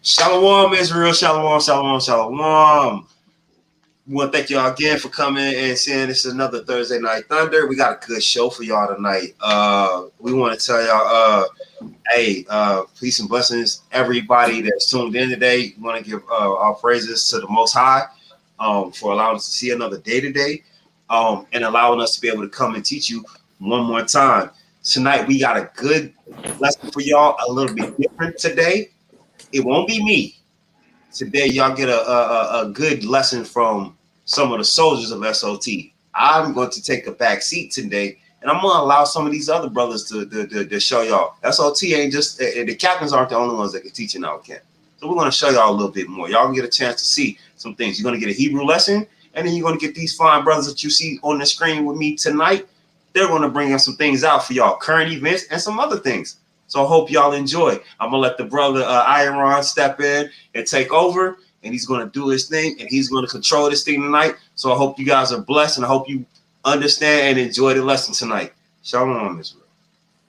Shalom, Israel. Shalom, shalom, shalom. We want to thank y'all again for coming and seeing this is another Thursday Night Thunder. We got a good show for y'all tonight. We want to tell y'all, hey, peace and blessings, everybody that's tuned in today. We want to give our praises to the Most High for allowing us to see another day today and allowing us to be able to come and teach you one more time. Tonight, we got a good lesson for y'all, a little bit different today. It won't be me. Today, y'all get a good lesson from some of the soldiers of SOT. I'm going to take a back seat today, and I'm going to allow some of these other brothers to show y'all. SOT ain't just, the captains aren't the only ones that can teach in our camp. So we're going to show y'all a little bit more. Y'all can get a chance to see some things. You're going to get a Hebrew lesson, and then you're going to get these fine brothers that you see on the screen with me tonight. They're going to bring us some things out for y'all, current events and some other things. So I hope y'all enjoy. I'm going to let the brother Iron step in and take over, and he's going to do his thing, and he's going to control this thing tonight. So I hope you guys are blessed, and I hope you understand and enjoy the lesson tonight. Shalom, Israel.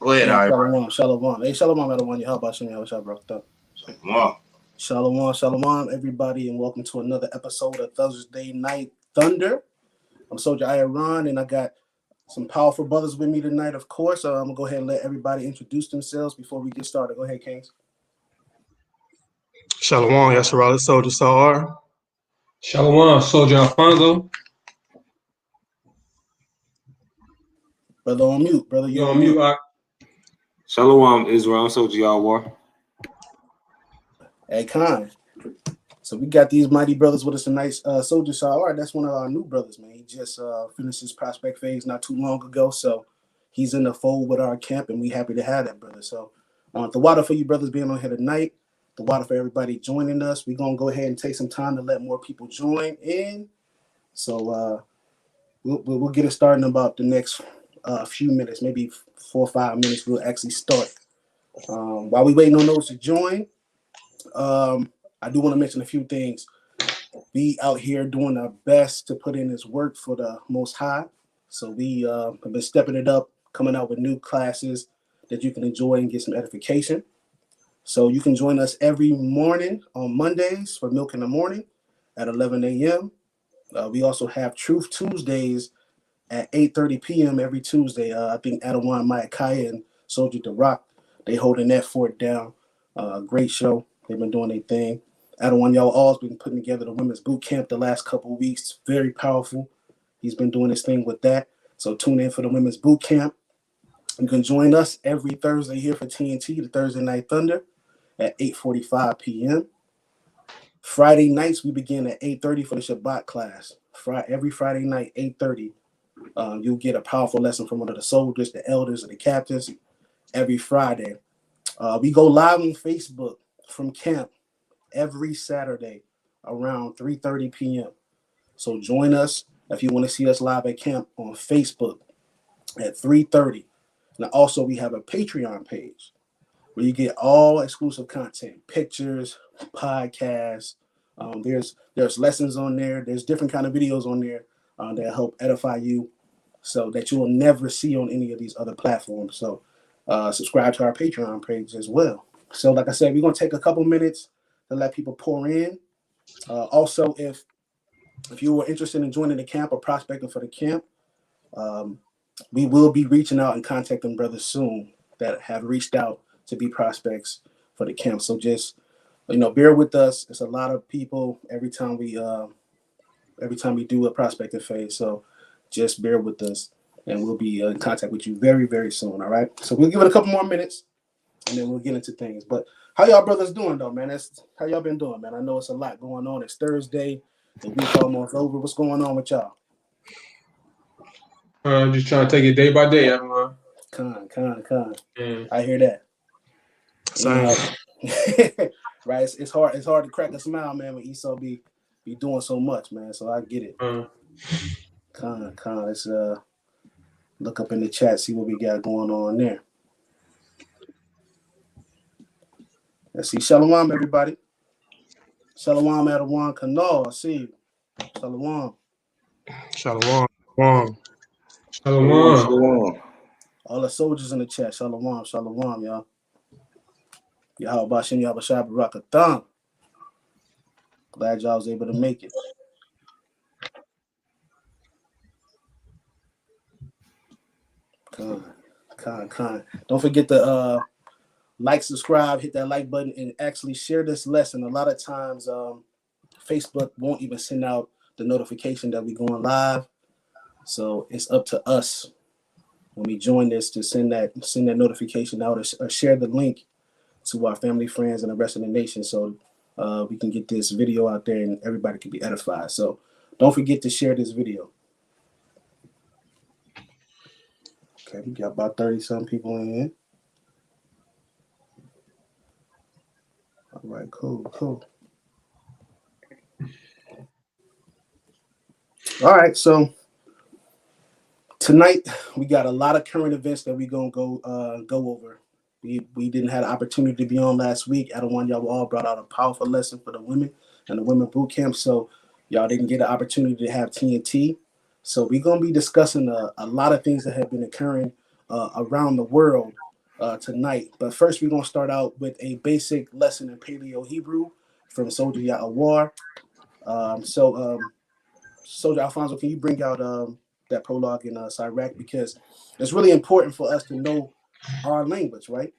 Go ahead, Iron. Shalom. Hey, shalom, everyone. How about you? What's up, bro? Shalom, everybody, and welcome to another episode of Thursday Night Thunder. I'm Soldier Iron, and I got some powerful brothers with me tonight, of course. I'm going to go ahead and let everybody introduce themselves before we get started. Go ahead, Kings. Shalom, Yasharala, Soldier Sar. Shalom, Soldier Alfonso. Brother on mute. Brother, you're on mute. Shalom, Israel, Soldier War. Hey, Khan. So we got these mighty brothers with us tonight. Soldier Sar, that's one of our new brothers, man. He just finished his prospect phase not too long ago, so he's in the fold with our camp, and we happy to have that, brother. So the water for you brothers being on here tonight, the water for everybody joining us. We're going to go ahead and take some time to let more people join in. So we'll get it started in about the next few minutes, maybe 4 or 5 minutes. We'll actually start. While we waiting on those to join, I do want to mention a few things. We out here doing our best to put in this work for the Most High. So we have been stepping it up, coming out with new classes that you can enjoy and get some edification. So you can join us every morning on Mondays for Milk in the Morning at 11 a.m. We also have Truth Tuesdays at 8:30 p.m. every Tuesday. I think Adawan, Ma'akaya, and Soldier the Rock, they holding that fort down. Great show. They've been doing their thing. Adawan, y'all all been putting together the women's boot camp the last couple of weeks. Very powerful. He's been doing his thing with that. So tune in for the women's boot camp. You can join us every Thursday here for TNT, the Thursday Night Thunder, at 8:45 p.m. Friday nights, we begin at 8:30 for the Shabbat class. Every Friday night, 8:30, you'll get a powerful lesson from one of the soldiers, the elders, or the captains every Friday. We go live on Facebook from camp every Saturday around 3:30 p.m. So join us if you want to see us live at camp on Facebook at 3:30. Now, also, we have a Patreon page where you get all exclusive content, pictures, podcasts. There's lessons on there. There's different kind of videos on there that help edify you so that you will never see on any of these other platforms. So subscribe to our Patreon page as well. So like I said, we're going to take a couple minutes to let people pour in. Also, if you were interested in joining the camp or prospecting for the camp, we will be reaching out and contacting brothers soon that have reached out to be prospects for the camp. So just, bear with us. It's a lot of people every time we do a prospecting phase. So just bear with us, and we'll be in contact with you very, very soon. All right. So we'll give it a couple more minutes, and then we'll get into things. But how y'all brothers doing though, man? How y'all been doing, man? I know it's a lot going on. It's Thursday. The week almost over. What's going on with y'all? Just trying to take it day by day, everyone. Con. I hear that. Right? It's hard to crack a smile, man, when Esau be doing so much, man. So I get it. Con. Let's look up in the chat, see what we got going on there. Let's see. Shalom, everybody. Shalom, Adawan Kanal. I see you. Shalom. Shalom. All the soldiers in the chat. Shalom, y'all. Yahweh Bashem, Yahweh Shabbat Barakatham. Glad y'all was able to make it. Con. Don't forget to like, subscribe, hit that like button, and actually share this lesson. A lot of times, Facebook won't even send out the notification that we're going live. So it's up to us when we join this to send that notification out or share the link to our family, friends, and the rest of the nation, so we can get this video out there and everybody can be edified. So don't forget to share this video. Okay, we got about 30-some people in here. All right, cool. All right, so tonight we got a lot of current events that we're gonna go over. We didn't have the opportunity to be on last week. I don't want y'all all brought out a powerful lesson for the women and the women boot camp, so y'all didn't get an opportunity to have TNT. So we're gonna be discussing a lot of things that have been occurring around the world tonight. But first, we're gonna start out with a basic lesson in Paleo Hebrew from Soldier Ya'awar. Soldier Alfonso, can you bring out that prologue in Sirach, because it's really important for us to know our language, right?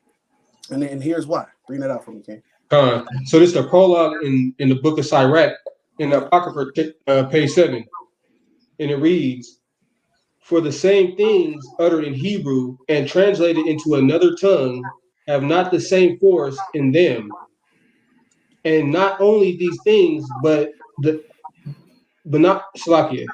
And here's why. Bring that out for me, King. So this is the prologue in the book of Sirach, in the Apocrypha, page 7. And it reads, "For the same things uttered in Hebrew and translated into another tongue have not the same force in them. And not only these things, but not Salakia.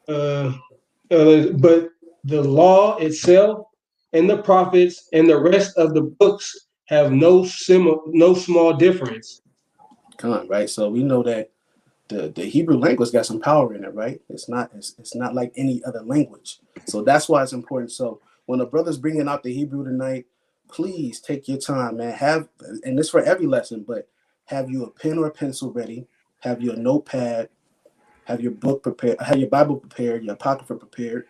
But the law itself and the prophets and the rest of the books have no small difference." Come on, right? So we know that the Hebrew language got some power in it, right? It's not like any other language. So that's why it's important. So when the brother's bringing out the Hebrew tonight, please take your time, man. And this for every lesson, but have you a pen or a pencil ready? Have you a notepad? Have your book prepared? Have your Bible prepared? Your Apocrypha prepared?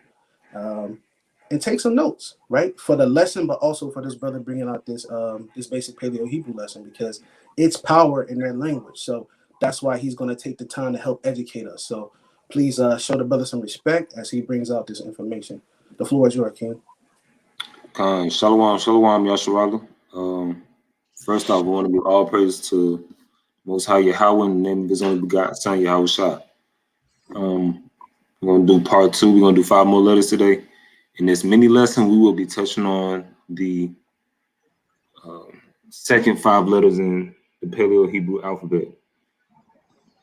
And take some notes, right, for the lesson, but also for this brother bringing out this basic Paleo Hebrew lesson, because it's power in their language. So that's why he's going to take the time to help educate us. So please show the brother some respect as he brings out this information. The floor is yours, King. Shalom, Yasharaga. First off, we want to give all praise to Most High Yahweh in the name of His only begotten Son, Yahweh Shah. We're going to do part 2. We're going to do 5 more letters today. In this mini lesson, we will be touching on the second 5 letters in the Paleo Hebrew alphabet.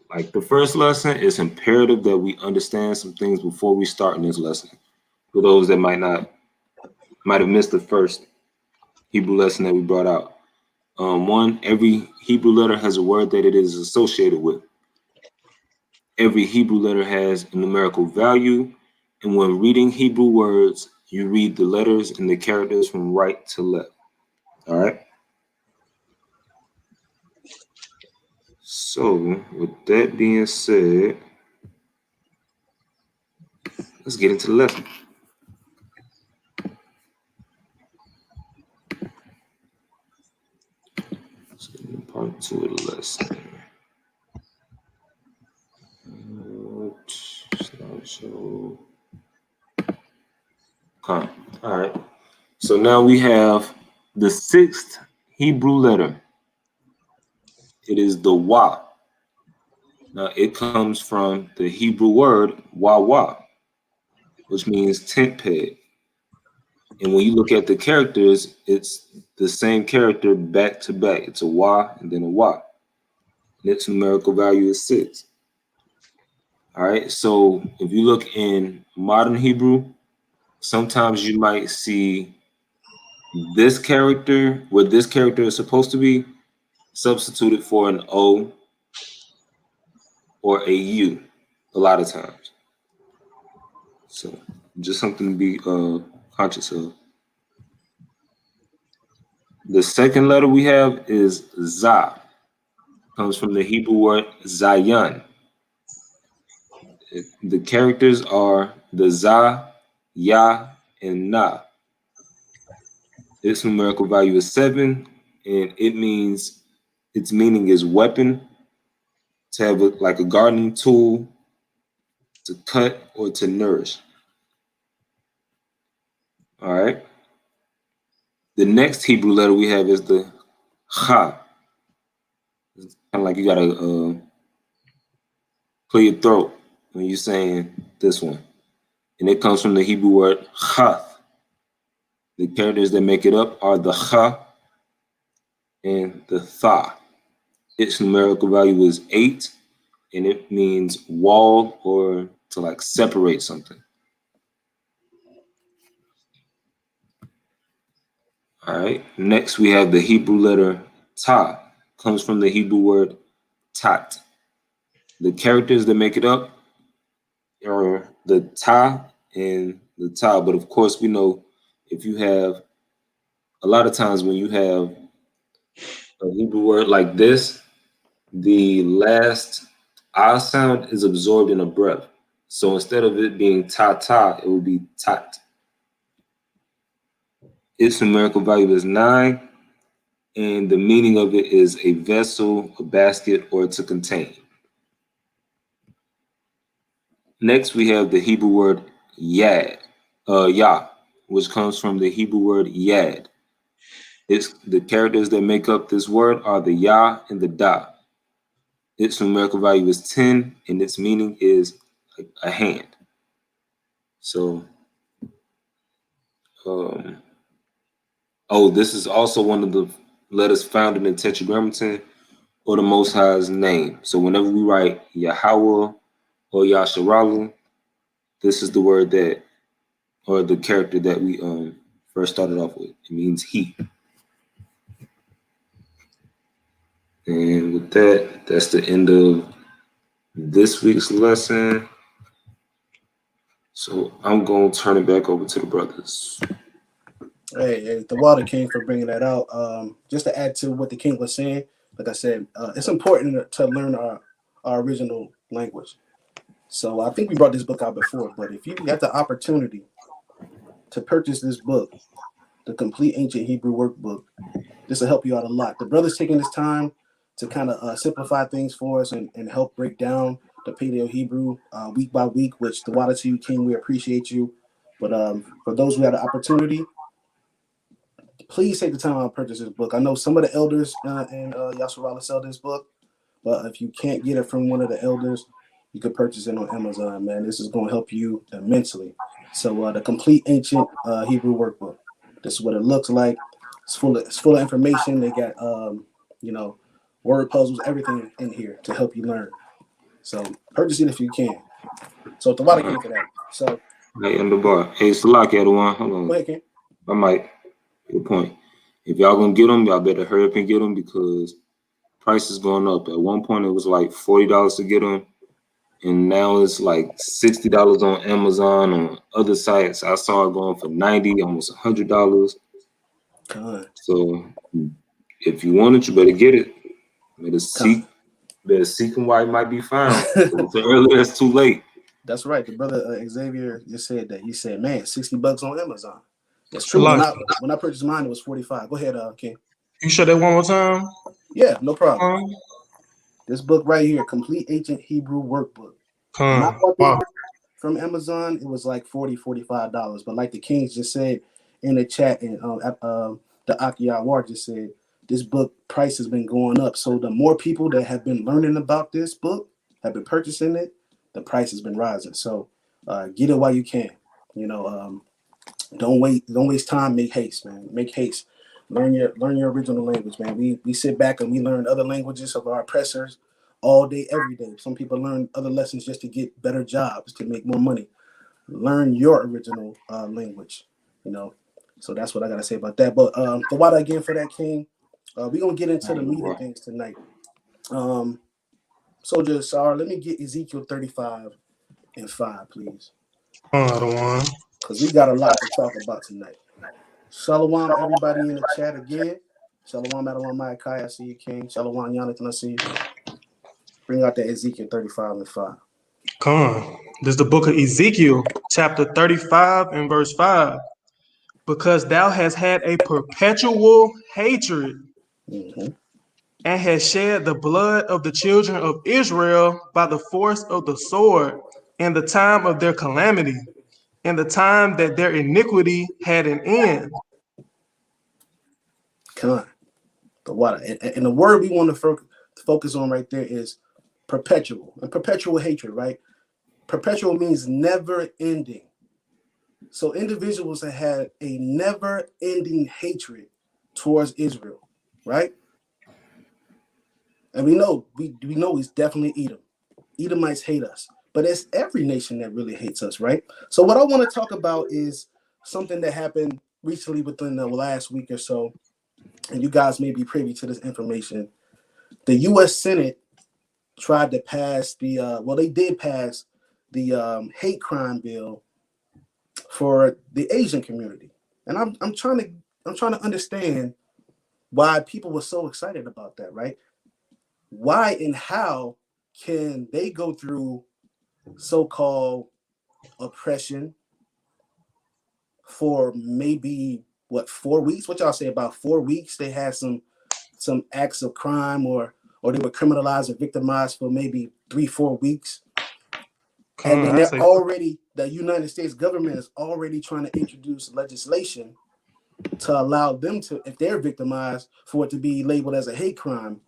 Like the first lesson, it's imperative that we understand some things before we start in this lesson. For those that might have missed the first Hebrew lesson that we brought out. One, every Hebrew letter has a word that it is associated with. Every Hebrew letter has a numerical value, and when reading Hebrew words, you read the letters and the characters from right to left. All right? So, with that being said, let's get into the lesson. Let's get into part 2 of the lesson. Slideshow. Okay. All right. So now we have the 6th Hebrew letter. It is the Wa. Now it comes from the Hebrew word Wa, which means tent peg. And when you look at the characters, it's the same character back to back. It's a Wa and then a Wa. And its numerical value is 6. All right. So if you look in modern Hebrew, sometimes you might see this character, where this character is supposed to be, substituted for an O or a U a lot of times. So just something to be conscious of. The second letter we have is Za. Comes from the Hebrew word Zayan. The characters are the Za, Ya, and Na. Its numerical value is 7, and its meaning is weapon to have like a gardening tool, to cut, or to nourish. All right. The next Hebrew letter we have is the Ha. It's kind of like you gotta clear your throat when you're saying this one. And it comes from the Hebrew word Chath. The characters that make it up are the Ha and the Tha. Its numerical value is 8, and it means wall or to like separate something. All right. Next, we have the Hebrew letter Ta. Comes from the Hebrew word tat. The characters that make it up are the Ta and the Ta. But of course, we know if you have a lot of times when you have a Hebrew word like this, the last I sound is absorbed in a breath. So instead of it being ta, it will be tat. Its numerical value is 9, and the meaning of it is a vessel, a basket, or to contain. Next, we have the Hebrew word yad, yah, which comes from the Hebrew word yad. The characters that make up this word are the yah and the da. Its numerical value is 10, and its meaning is a hand. So, this is also one of the letters found in the Tetragrammaton or the Most High's name. So whenever we write Yahweh or Yasharalu, this is the word that, or the character that we first started off with. It means he. And with that, that's the end of this week's lesson. So I'm going to turn it back over to the brothers. Hey, the Water King for bringing that out. Just to add to what the King was saying, like I said, it's important to learn our original language. So I think we brought this book out before, but if you have the opportunity to purchase this book, the Complete Ancient Hebrew Workbook, this will help you out a lot. The brother's taking this time to kind of simplify things for us and help break down the Paleo Hebrew week by week, which the Water to you, King, we appreciate you. But for those who had the opportunity, please take the time to purchase this book. I know some of the elders in Yasharala sell this book, but if you can't get it from one of the elders, you can purchase it on Amazon, man. This is going to help you immensely. So the Complete Ancient Hebrew Workbook. This is what it looks like. It's full of information. They got word puzzles, everything in here to help you learn. So purchase it if you can. So the Water King for that. So Hey, in the bar. Hey, Salaki, everyone. Hold on. go ahead, King. I might. Good point. If y'all gonna get them, y'all better hurry up and get them because price is going up. At one point, it was like $40 to get them, and now it's like $60 on Amazon. On other sites, I saw it going for $90, almost $100. So if you want it, you better get it. Better seek them while it might be found. It's early, it's too late. That's right. The brother Xavier just said that. He said, "Man, $60 on Amazon." That's true. When I purchased mine, it was $45. Go ahead, King. You said that one more time? Yeah, no problem. This book right here, Complete Ancient Hebrew Workbook. When I bought this from Amazon, it was like $45. But like the Kings just said in the chat, and the Akiya War just said, this book price has been going up. So the more people that have been learning about this book, have been purchasing it, the price has been rising. So get it while you can. Don't waste time. Make haste, man. Make haste. Learn your original language, man. We sit back and we learn other languages of our oppressors all day, every day. Some people learn other lessons just to get better jobs, to make more money. Learn your original language, So that's what I gotta say about that. But the water again for that, King. We're gonna get into the meat of things tonight. Soldier Sar, let me get Ezekiel 35:5, please. Because we got a lot to talk about tonight. Shalom, everybody in the chat again. Shalom, Adonai Ma'akai, I see you, King. Shalom, Jonathan, I see you. Bring out that Ezekiel 35:5. Come on. This is the book of Ezekiel, chapter 35 and verse 5. Because thou hast had a perpetual hatred and has shed the blood of the children of Israel by the force of the sword in the time of their calamity, in the time that their iniquity had an end. Come on. The water. And the word we want to focus on right there is perpetual. And perpetual hatred, right? Perpetual means never ending. So individuals that had a never ending hatred towards Israel, right? And we know it's definitely Edom. Edomites hate us, but it's every nation that really hates us, right? So what I want to talk about is something that happened recently within the last week or so, and you guys may be privy to this information. The U.S. Senate tried to pass they did pass the hate crime bill for the Asian community, and I'm trying to understand why people were so excited about that, right? Why and how can they go through so-called oppression for maybe 4 weeks? What y'all say about 4 weeks? They had some acts of crime, or they were criminalized or victimized for maybe 3-4 weeks, and then the United States government is already trying to introduce legislation to allow them to, if they're victimized, for it to be labeled as a hate crime.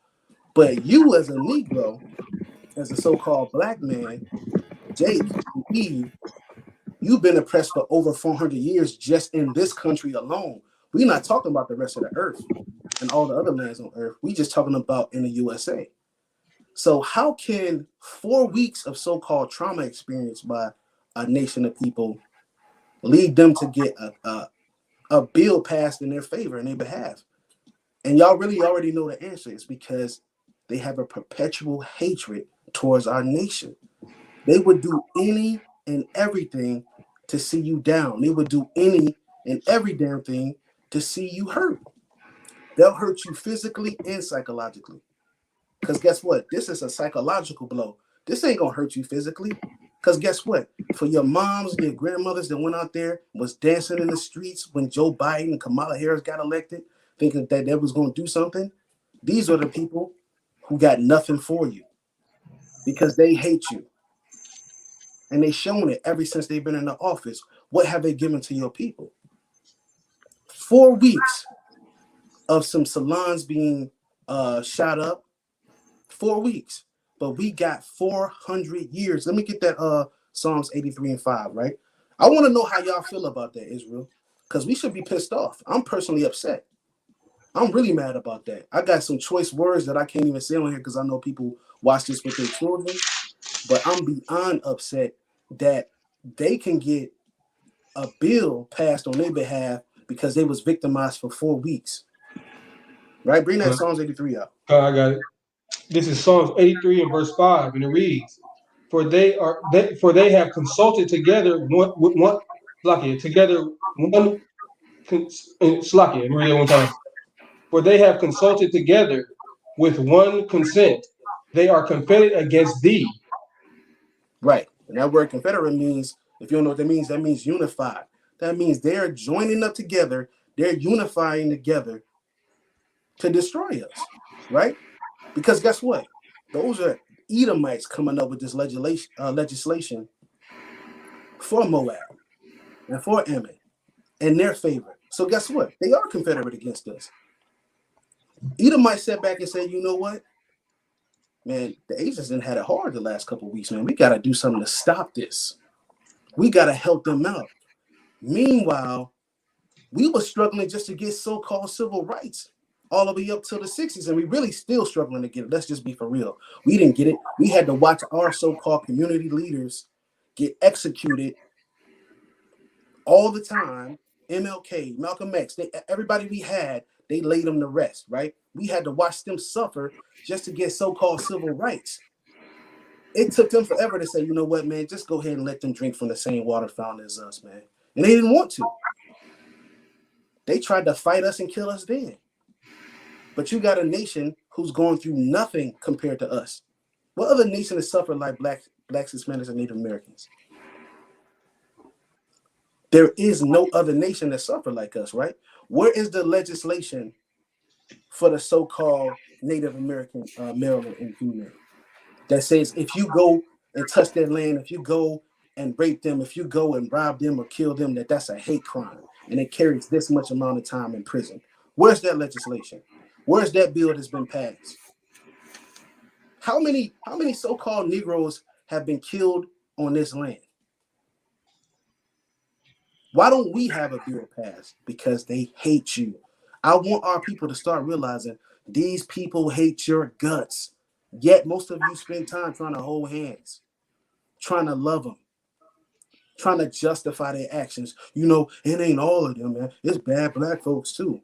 But you, as a Negro, as a so-called black man, Jake, Eve, you've been oppressed for over 400 years just in this country alone. We're not talking about the rest of the earth and all the other lands on earth. We're just talking about in the USA. So how can 4 weeks of so-called trauma experienced by a nation of people lead them to get a bill passed in their favor, in their behalf? And y'all really already know the answer. It's because they have a perpetual hatred towards our nation. They would do any and everything to see you down. They would do any and every damn thing to see you hurt. They'll hurt you physically and psychologically. Because guess what? This is a psychological blow. This ain't gonna hurt you physically. Because guess what? For your moms and your grandmothers that went out there, was dancing in the streets when Joe Biden and Kamala Harris got elected, thinking that they was gonna do something, these are the people who got nothing for you because they hate you. And they've shown it ever since they've been in the office. What have they given to your people? 4 weeks of some salons being shot up. 4 weeks. But we got 400 years. Let me get that Psalms 83:5, right? I want to know how y'all feel about that, Israel. Because we should be pissed off. I'm personally upset. I'm really mad about that. I got some choice words that I can't even say on here because I know people watch this with their children. But I'm beyond upset that they can get a bill passed on their behalf because they was victimized for 4 weeks. Right? Bring that Psalms 83 out. I got it. This is Psalms 83 and verse 5, and it reads, For they have consulted together one Slakia, let me read it one time. For they have consulted together with one consent. They are confederate against thee. Right. And that word confederate means, if you don't know what that means unified. That means they're joining up together, they're unifying together to destroy us, right? Because guess what? Those are Edomites coming up with this legislation for Moab and for Ammon in their favor. So guess what? They are confederate against us. Edomites sat back and said, you know what? Man, the Asians didn't had it hard the last couple of weeks, man. We got to do something to stop this. We got to help them out. Meanwhile, we were struggling just to get so-called civil rights all the way up till the 60s, and we really still struggling to get it. Let's just be for real. We didn't get it. We had to watch our so-called community leaders get executed all the time. MLK, Malcolm X, everybody we had, they laid them to rest, right? We had to watch them suffer just to get so-called civil rights. It took them forever to say, you know what, man, just go ahead and let them drink from the same water fountain as us, man. And they didn't want to. They tried to fight us and kill us then. But you got a nation who's going through nothing compared to us. What other nation has suffered like blacks, Hispanics, and Native Americans? There is no other nation that suffered like us, right? Where is the legislation for the so-called Native American male and female that says if you go and touch their land, if you go and rape them, if you go and rob them or kill them, that's a hate crime and it carries this much amount of time in prison. Where's that legislation? Where's that bill that's been passed? How many so-called Negroes have been killed on this land? Why don't we have a bill passed? Because they hate you. I want our people to start realizing these people hate your guts. Yet most of you spend time trying to hold hands, trying to love them, trying to justify their actions. You know, it ain't all of them, man. It's bad black folks too.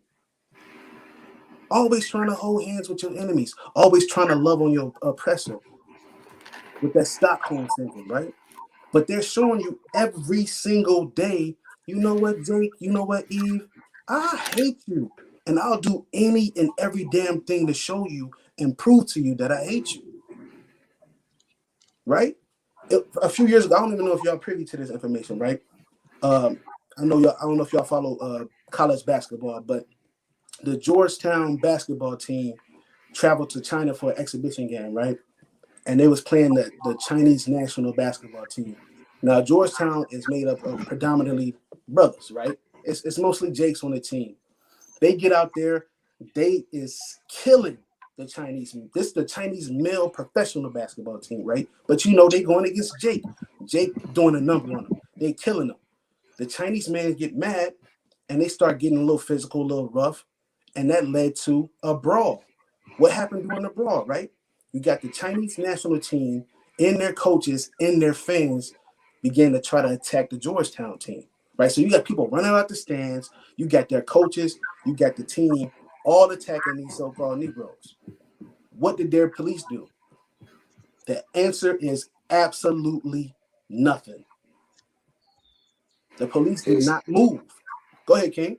Always trying to hold hands with your enemies. Always trying to love on your oppressor with that Stockholm syndrome, right? But they're showing you every single day, you know what, Jake? You know what, Eve? I hate you. And I'll do any and every damn thing to show you and prove to you that I hate you. Right? A few years ago, I don't even know if y'all privy to this information, right? I don't know if y'all follow college basketball, but the Georgetown basketball team traveled to China for an exhibition game, right? And they was playing the Chinese national basketball team. Now, Georgetown is made up of predominantly brothers, right? It's mostly Jakes on the team. They get out there, they is killing the Chinese. This is the Chinese male professional basketball team, right? But you know they going against Jake. Jake doing a number on them. They killing them. The Chinese men get mad and they start getting a little physical, a little rough, and that led to a brawl. What happened during the brawl, right? You got the Chinese national team and their coaches and their fans began to try to attack the Georgetown team, right? So you got people running out the stands, you got their coaches, you got the team, all attacking these so-called Negroes. What did their police do? The answer is absolutely nothing. The police did not move. Go ahead, King.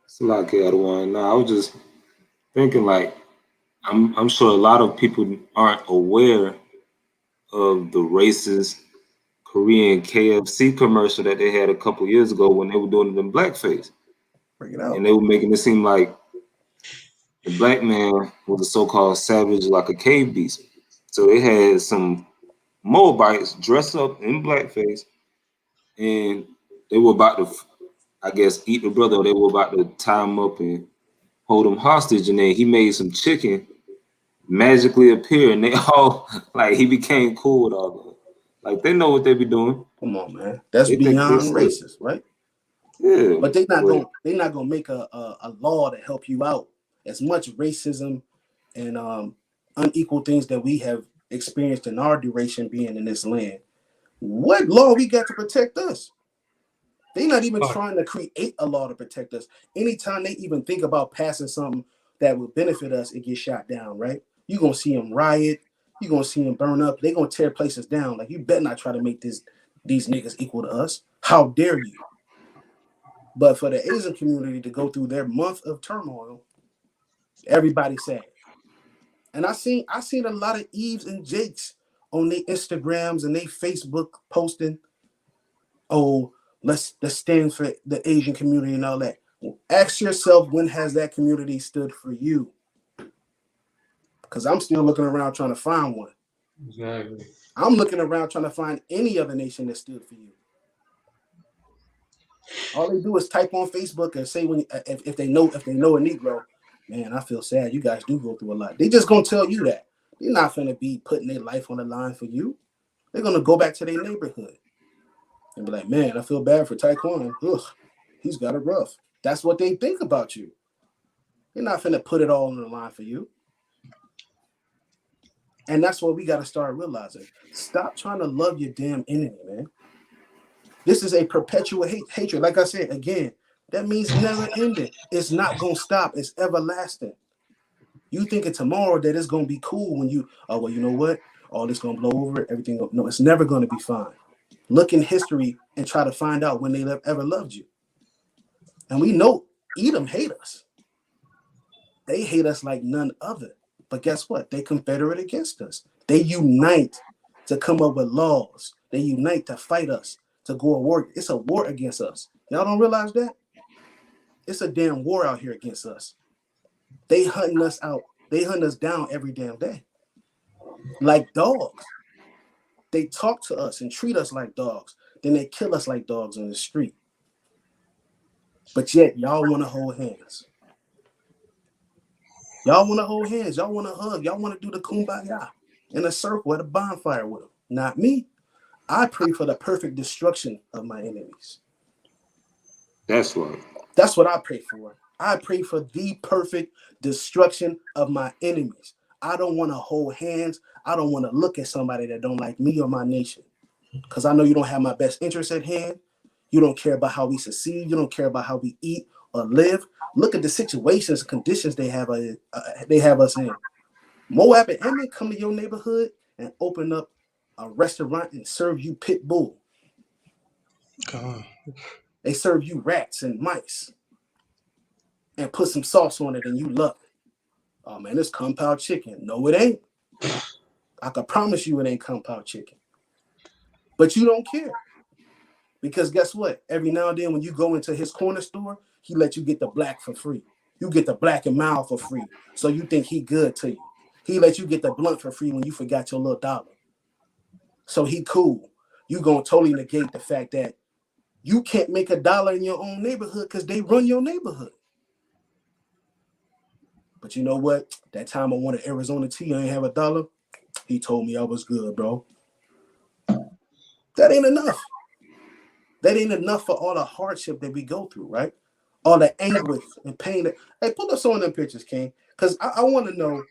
It's a lot, K-One. No, I was just thinking, like, I'm sure a lot of people aren't aware of the racist Korean KFC commercial that they had a couple years ago when they were doing it in blackface. Bring it out. And they were making it seem like the black man was a so-called savage, like a cave beast. So they had some Moabites dressed up in blackface, and they were about to, I guess, eat the brother. Or they were about to tie him up and hold him hostage. And then he made some chicken magically appear, and they all, like, he became cool with all of them. Like, they know what they be doing. Come on, man. That's They think beyond this racist, right? Yeah. But they're not gonna make a law to help you out. As much racism and unequal things that we have experienced in our duration being in this land, what law we got to protect us? They're not even trying to create a law to protect us. Anytime they even think about passing something that would benefit us, it gets shot down, right? You're gonna see them riot, you're gonna see them burn up, they're gonna tear places down. Like, you better not try to make these niggas equal to us. How dare you? But for the Asian community to go through their month of turmoil, everybody's sad. And I seen a lot of Eves and Jakes on their Instagrams and their Facebook posting, oh, let's stand for the Asian community and all that. Well, ask yourself, when has that community stood for you? Because I'm still looking around trying to find one. Exactly. I'm looking around trying to find any other nation that stood for you. All they do is type on Facebook and say if they know a Negro, man, I feel sad. You guys do go through a lot. They just gonna tell you that. They're not gonna be putting their life on the line for you. They're gonna go back to their neighborhood and be like, man, I feel bad for Taekwon. Ugh, he's got it rough. That's what they think about you. They're not gonna put it all on the line for you. And that's what we gotta start realizing. Stop trying to love your damn enemy, man. This is a perpetual hatred. Like I said, again, that means never ending. It's not going to stop. It's everlasting. You thinking tomorrow that it's going to be cool when you, oh, well, you know what? All this going to blow over. Everything. No, it's never going to be fine. Look in history and try to find out when they ever loved you. And we know Edom hate us. They hate us like none other. But guess what? They confederate against us. They unite to come up with laws. They unite to fight us. To go to war. It's a war against us. Y'all don't realize that? It's a damn war out here against us. They hunting us out. They hunt us down every damn day. Like dogs. They talk to us and treat us like dogs. Then they kill us like dogs on the street. But yet, y'all want to hold hands. Y'all want to hold hands. Y'all want to hug. Y'all want to do the kumbaya in a circle at a bonfire with them. Not me. I pray for the perfect destruction of my enemies. That's right. That's what I pray for. I pray for the perfect destruction of my enemies. I don't want to hold hands. I don't want to look at somebody that don't like me or my nation. Because I know you don't have my best interest at hand. You don't care about how we succeed. You don't care about how we eat or live. Look at the situations, conditions they have us in. Moab and Ammon come to your neighborhood and open up a restaurant and serve you pit bull. God. They serve you rats and mice and put some sauce on it and you love it. Oh man, it's compound chicken. No, it ain't. I can promise you it ain't compound chicken. But you don't care. Because guess what? Every now and then when you go into his corner store, he let you get the black for free. You get the black and mild for free. So you think he good to you. He let you get the blunt for free when you forgot your little dollar. So he cool. You gonna totally negate the fact that you can't make $1 in your own neighborhood because they run your neighborhood. But you know what? That time I wanted Arizona tea, I ain't have $1. He told me I was good, bro. That ain't enough. That ain't enough for all the hardship that we go through, right? All the anguish and pain. Hey, pull up some of them pictures, King. Because I want to know.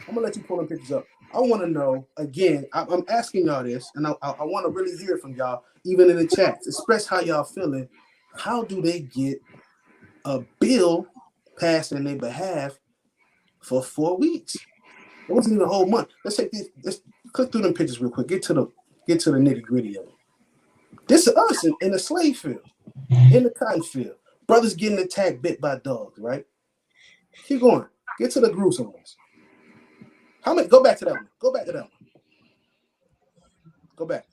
I'm going to let you pull them pictures up. I want to know, again, I'm asking y'all this, and I want to really hear from y'all, even in the chats. Express how y'all feeling. How do they get a bill passed in their behalf for 4 weeks? It wasn't even a whole month. Let's take this. Let's click through them pictures real quick. Get to the nitty gritty of it. This is us in the slave field, in the cotton field. Brothers getting attacked, bit by dogs, right? Keep going. Get to the gruesome ones. How many? Go back to that one. Go back to that one. Go back.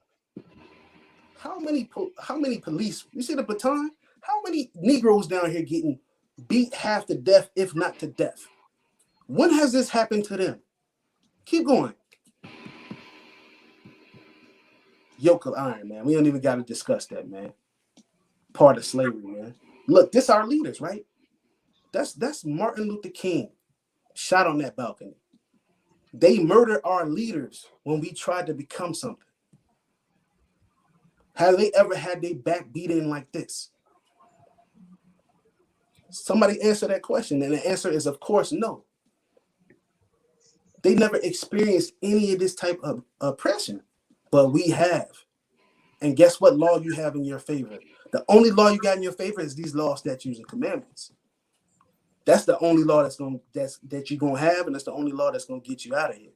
How many police? You see the baton? How many Negroes down here getting beat half to death, if not to death? When has this happened to them? Keep going. Yoke of iron, man. We don't even got to discuss that, man. Part of slavery, man. Look, this our leaders, right? That's Martin Luther King shot on that balcony. They murdered our leaders when we tried to become something. Have they ever had their back beat in like this? Somebody answer that question, and the answer is, of course, no. They never experienced any of this type of oppression, but we have. And guess what law you have in your favor? The only law you got in your favor is these laws, statutes, and commandments. That's the only law that you're gonna have, and that's the only law that's gonna get you out of here.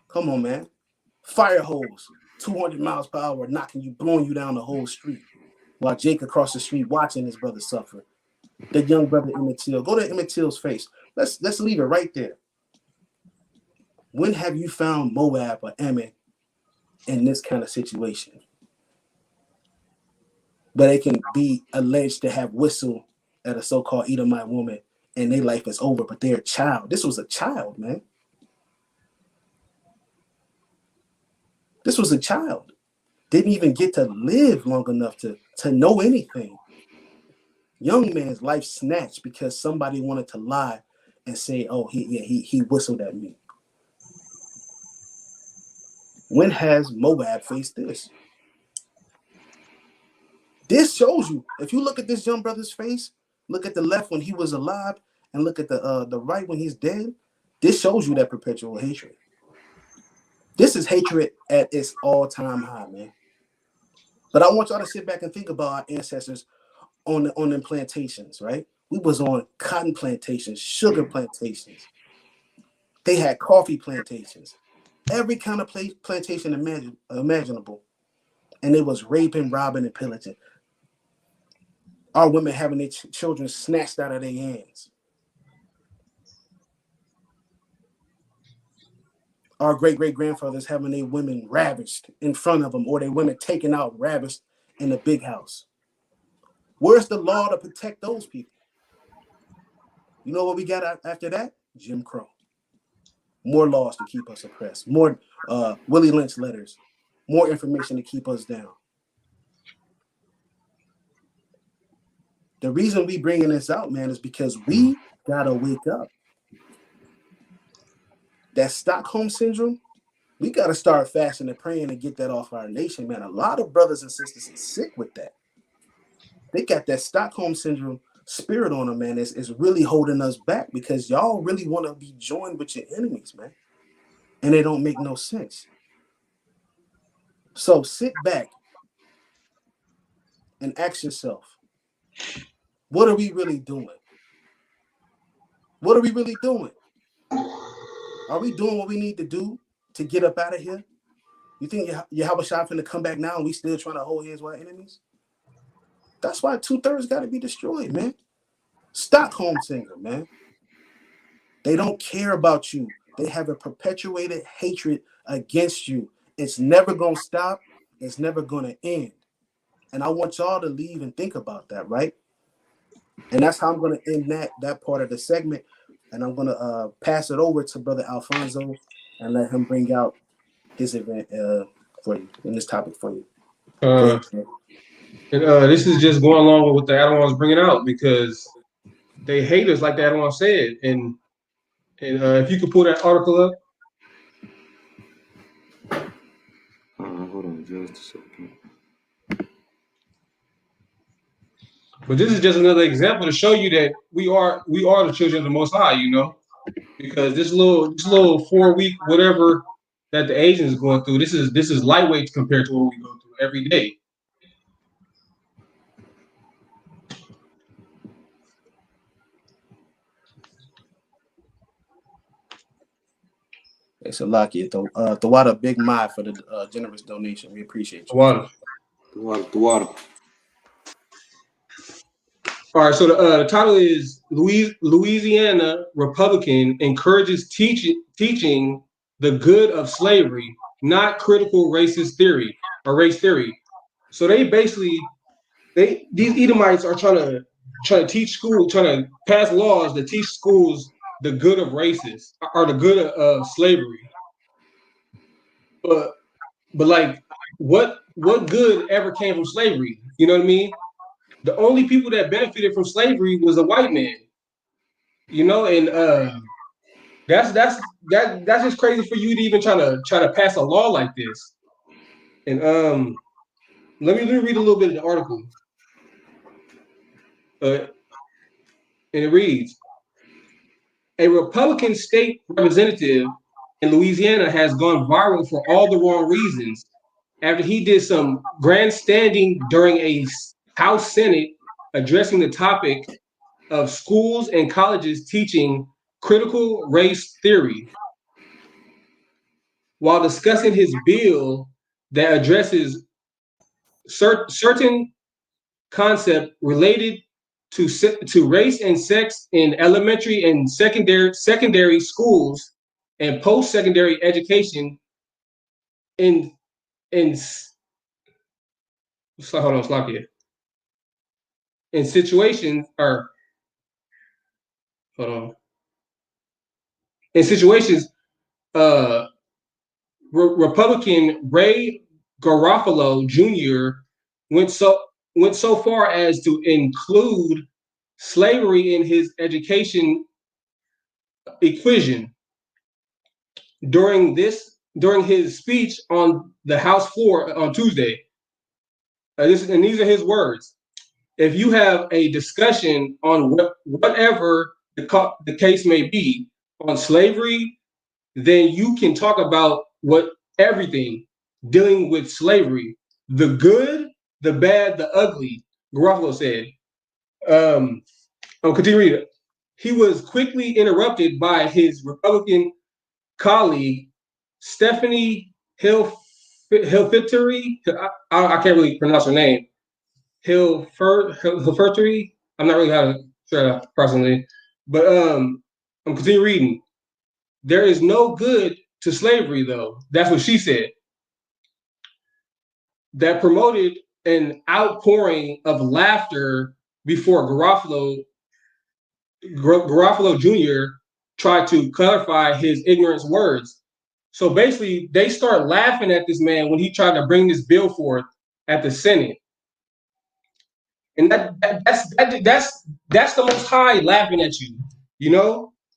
Come on, man. Fire hose, 200 miles per hour, blowing you down the whole street, while Jake across the street watching his brother suffer. The young brother Emmett Till. Go to Emmett Till's face. Let's leave it right there. When have you found Moab or Ammon in this kind of situation? But they can be alleged to have whistled at a so-called Edomite woman and their life is over, but they're a child. This was a child, man. This was a child. Didn't even get to live long enough to know anything. Young man's life snatched because somebody wanted to lie and say, oh, he whistled at me. When has Moab faced this? This shows you, if you look at this young brother's face, look at the left when he was alive, and look at the right when he's dead, this shows you that perpetual hatred. This is hatred at its all-time high, man. But I want y'all to sit back and think about our ancestors on them plantations, right? We was on cotton plantations, sugar plantations. They had coffee plantations, every kind of plantation imaginable. And it was raping, robbing, and pillaging. Our women having their children snatched out of their hands. Our great-great-grandfathers having their women ravished in front of them, or their women taken out, ravished in the big house. Where's the law to protect those people? You know what we got after that? Jim Crow. More laws to keep us oppressed. More Willie Lynch letters. More information to keep us down. The reason we bringing this out, man, is because we gotta wake up. That Stockholm syndrome, we gotta start fasting and praying and get that off our nation, man. A lot of brothers and sisters are sick with that. They got that Stockholm syndrome spirit on them, man. It's really holding us back because y'all really want to be joined with your enemies, man. And it don't make no sense. So sit back and ask yourself, what are we really doing? What are we really doing? Are we doing what we need to do to get up out of here? You think Yahweh Shai finna come back now and we still trying to hold hands with our enemies? That's why 2/3 got to be destroyed, man. Stockholm syndrome, man. They don't care about you. They have a perpetuated hatred against you. It's never going to stop. It's never going to end. And I want y'all to leave and think about that, right? And that's how I'm going to end that part of the segment. And I'm going to pass it over to Brother Alfonso and let him bring out his event for you, in this topic for you. This is just going along with what the Adonai bringing out because they hate us, like the Adonai said. And if you could pull that article up. Hold on just a second. But this is just another example to show you that we are the children of the Most High, you know, because this little 4 week whatever that the Asians is going through, this is lightweight compared to what we go through every day. It's a lucky. The water big mind for the generous donation. We appreciate you. The water. All right, so the title is Louisiana Republican encourages teaching the good of slavery, not critical racist theory or race theory. So they basically these Edomites are trying to teach school, trying to pass laws that teach schools the good of races or the good of slavery. But like what good ever came from slavery? You know what I mean? The only people that benefited from slavery was the white man. You know, and that's just crazy for you to even try to pass a law like this. And let me read a little bit of the article. And it reads: a Republican state representative in Louisiana has gone viral for all the wrong reasons after he did some grandstanding during a House Senate addressing the topic of schools and colleges teaching critical race theory while discussing his bill that addresses certain concept related to race and sex in elementary and secondary schools and post-secondary education in situations Republican Ray Garofalo Jr. went so far as to include slavery in his education equation during his speech on the House floor on Tuesday. And these are his words: if you have a discussion on whatever the case may be on slavery, then you can talk about everything dealing with slavery, the good, the bad, the ugly. Garofalo said. I'll continue reading. He was quickly interrupted by his Republican colleague, Stephanie Hilferty. I can't really pronounce her name. Hilferty. I'm not really how to say that personally, but I'm continue reading. There is no good to slavery, though. That's what she said. That promoted an outpouring of laughter before Garofalo Garofalo Jr. tried to clarify his ignorance words. So basically, they start laughing at this man when he tried to bring this bill forth at the Senate, and that's the Most High laughing at you,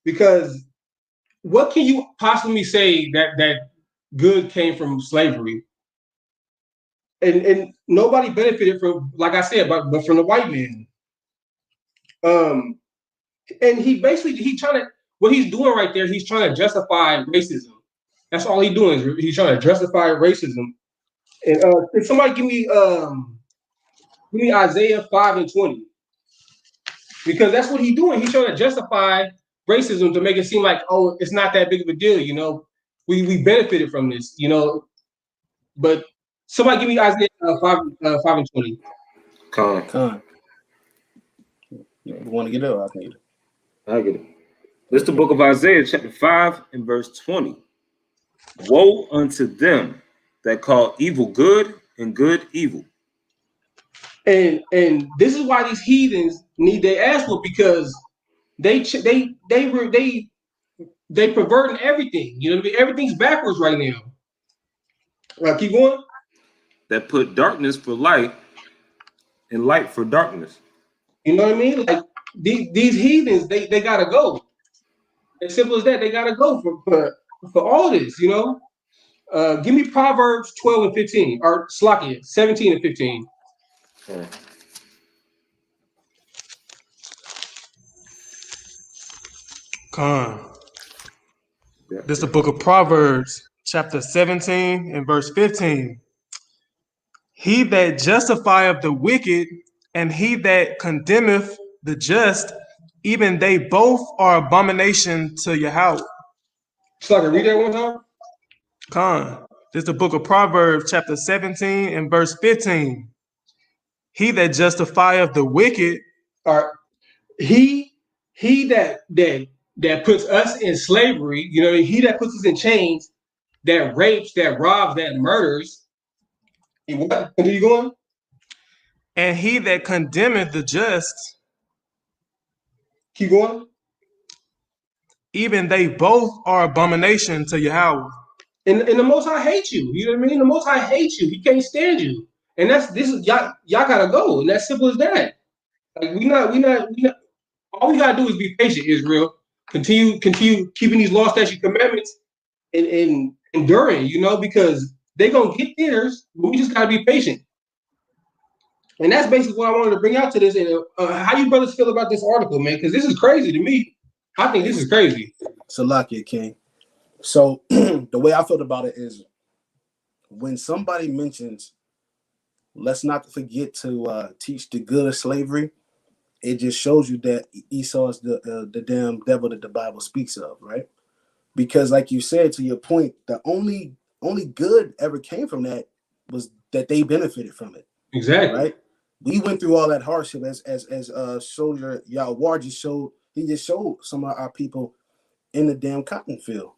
because what can you possibly say that good came from slavery? And nobody benefited from, like I said, but from the white man. And he trying to, what he's doing right there, he's trying to justify racism. That's all he's doing, is he's trying to justify racism. And can somebody give me Isaiah 5:20, because that's what he's doing. He's trying to justify racism to make it seem like, oh, it's not that big of a deal. We benefited from this. But somebody give me Isaiah 5:20. Con. You want to get it? Or I can get it. I get it. This is the book of Isaiah, chapter 5 and verse 20. Woe unto them that call evil good and good evil. And this is why these heathens need their ass whooped, because they perverting everything. Everything's backwards right now. Keep going. That put darkness for light and light for darkness. You know what I mean? Like these heathens, they gotta go. As simple as that. They gotta go for all this. Give me Proverbs 12 and 15, or Slakia 17 and 15. Okay. Con. This is the book of Proverbs, chapter 17 and verse 15. He that justifieth the wicked and he that condemneth the just, even they both are abomination to Yahweh. Slakia, read that one time. Con. This is the book of Proverbs, chapter 17 and verse 15. He that justifieth the wicked. All right. He that puts us in slavery, he that puts us in chains, that rapes, that robs, that murders. And what? Where are you going? And he that condemneth the just. Keep going. Even they both are abomination to Yahweh. And the Most High hates you. You know what I mean? The Most High hates you. He can't stand you. And y'all gotta go. And that's simple as that. Like we not. All we gotta do is be patient, Israel. Continue keeping these law, statute, commandments, and enduring. Because they gonna get theirs, but we just gotta be patient. And that's basically what I wanted to bring out to this. And how you brothers feel about this article, man? Because this is crazy to me. I think this is crazy. Salakia, King. So the way I felt about it is, when somebody mentions, let's not forget to teach the good of slavery, it just shows you that Esau is the damn devil that the Bible speaks of, right? Because like you said, to your point, the only good ever came from that was that they benefited from it. Exactly. Right? We went through all that hardship as Soldier Yahweh just showed. He just showed some of our people in the damn cotton field,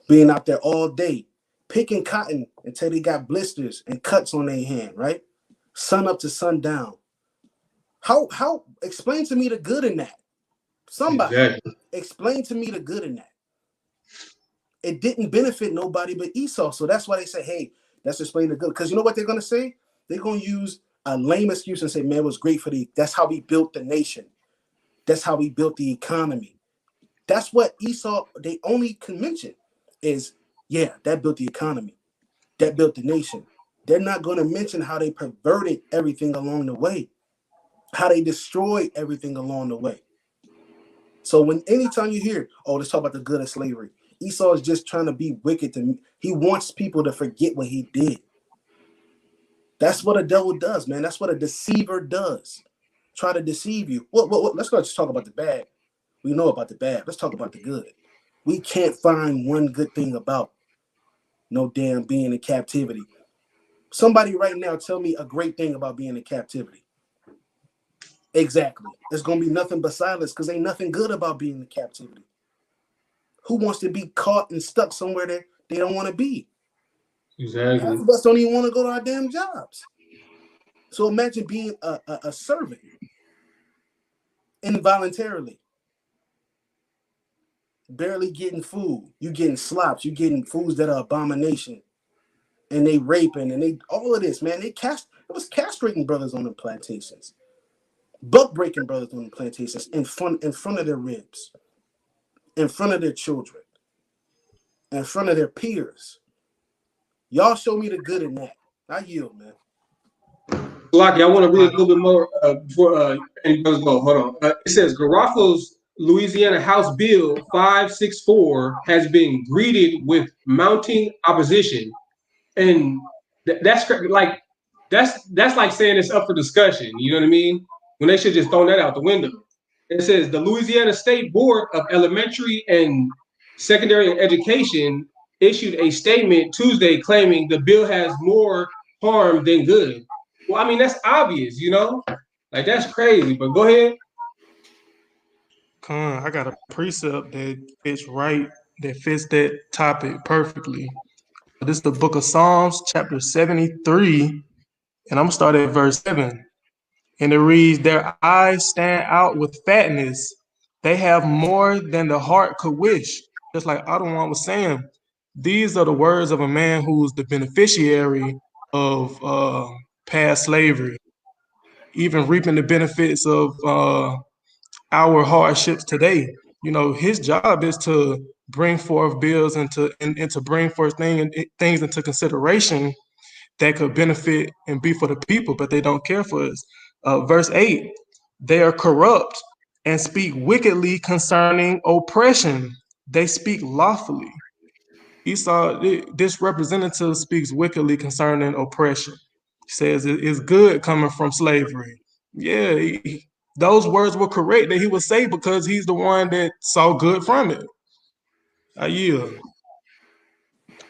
being out there all day, picking cotton until they got blisters and cuts on their hand, right? Sun up to sundown. How explain to me the good in that? Somebody explain to me the good in that. It didn't benefit nobody but Esau. So that's why they say, hey, let's explain the good. Because you know what they're gonna say? They're gonna use a lame excuse and say, man, it was great for that's how we built the nation. That's how we built the economy. That's what Esau, they only can mention is, yeah, that built the economy. That built the nation. They're not going to mention how they perverted everything along the way, how they destroyed everything along the way. So anytime you hear, oh, let's talk about the good of slavery, Esau is just trying to be wicked. He wants people to forget what he did. That's what a devil does, man. That's what a deceiver does. Try to deceive you. Well, let's not just talk about the bad. We know about the bad. Let's talk about the good. We can't find one good thing about no damn being in captivity. Somebody right now tell me a great thing about being in captivity. Exactly. There's going to be nothing but silence because ain't nothing good about being in captivity. Who wants to be caught and stuck somewhere that they don't want to be? Exactly. Half of us don't even want to go to our damn jobs. So imagine being a servant involuntarily. barely getting food. You getting slops. You getting foods that are abomination. And they raping and they all of this, man. It was castrating brothers on the plantations, buck breaking brothers on the plantations in front of their ribs, in front of their children, in front of their peers. Y'all show me the good in that. I yield, man. Lucky, I want to read a little bit more before any brothers go. Hold on. It says Garofalo's Louisiana House Bill 564 has been greeted with mounting opposition, and that's like that's like saying it's up for discussion. You know what I mean? When they should just throw that out the window. It says the Louisiana State Board of Elementary and Secondary Education issued a statement Tuesday claiming the bill has more harm than good. Well, I mean, that's obvious, you know? Like, that's crazy, but go ahead. I got a precept that fits that topic perfectly. This is the book of Psalms, chapter 73, and I'm gonna start at verse 7. And it reads, their eyes stand out with fatness. They have more than the heart could wish. Just like Adonai was saying, these are the words of a man who's the beneficiary of past slavery, even reaping the benefits of our hardships today. You know, his job is to bring forth bills and to bring forth things into consideration that could benefit and be for the people, but they don't care for us. Verse 8, they are corrupt and speak wickedly concerning oppression. They speak lawfully. Esau, this representative speaks wickedly concerning oppression. He says it is good coming from slavery. Yeah, those words were correct that he would say because he's the one that saw good from it. I yield.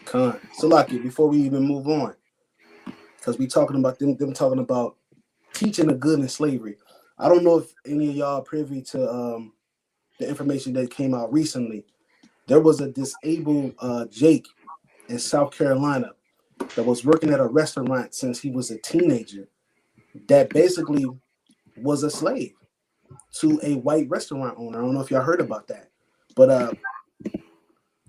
Con. So, Lucky, before we even move on, because we talking about them talking about teaching the good in slavery. I don't know if any of y'all are privy to the information that came out recently. There was a disabled Jake in South Carolina that was working at a restaurant since he was a teenager that basically was a slave to a white restaurant owner. I don't know if y'all heard about that, but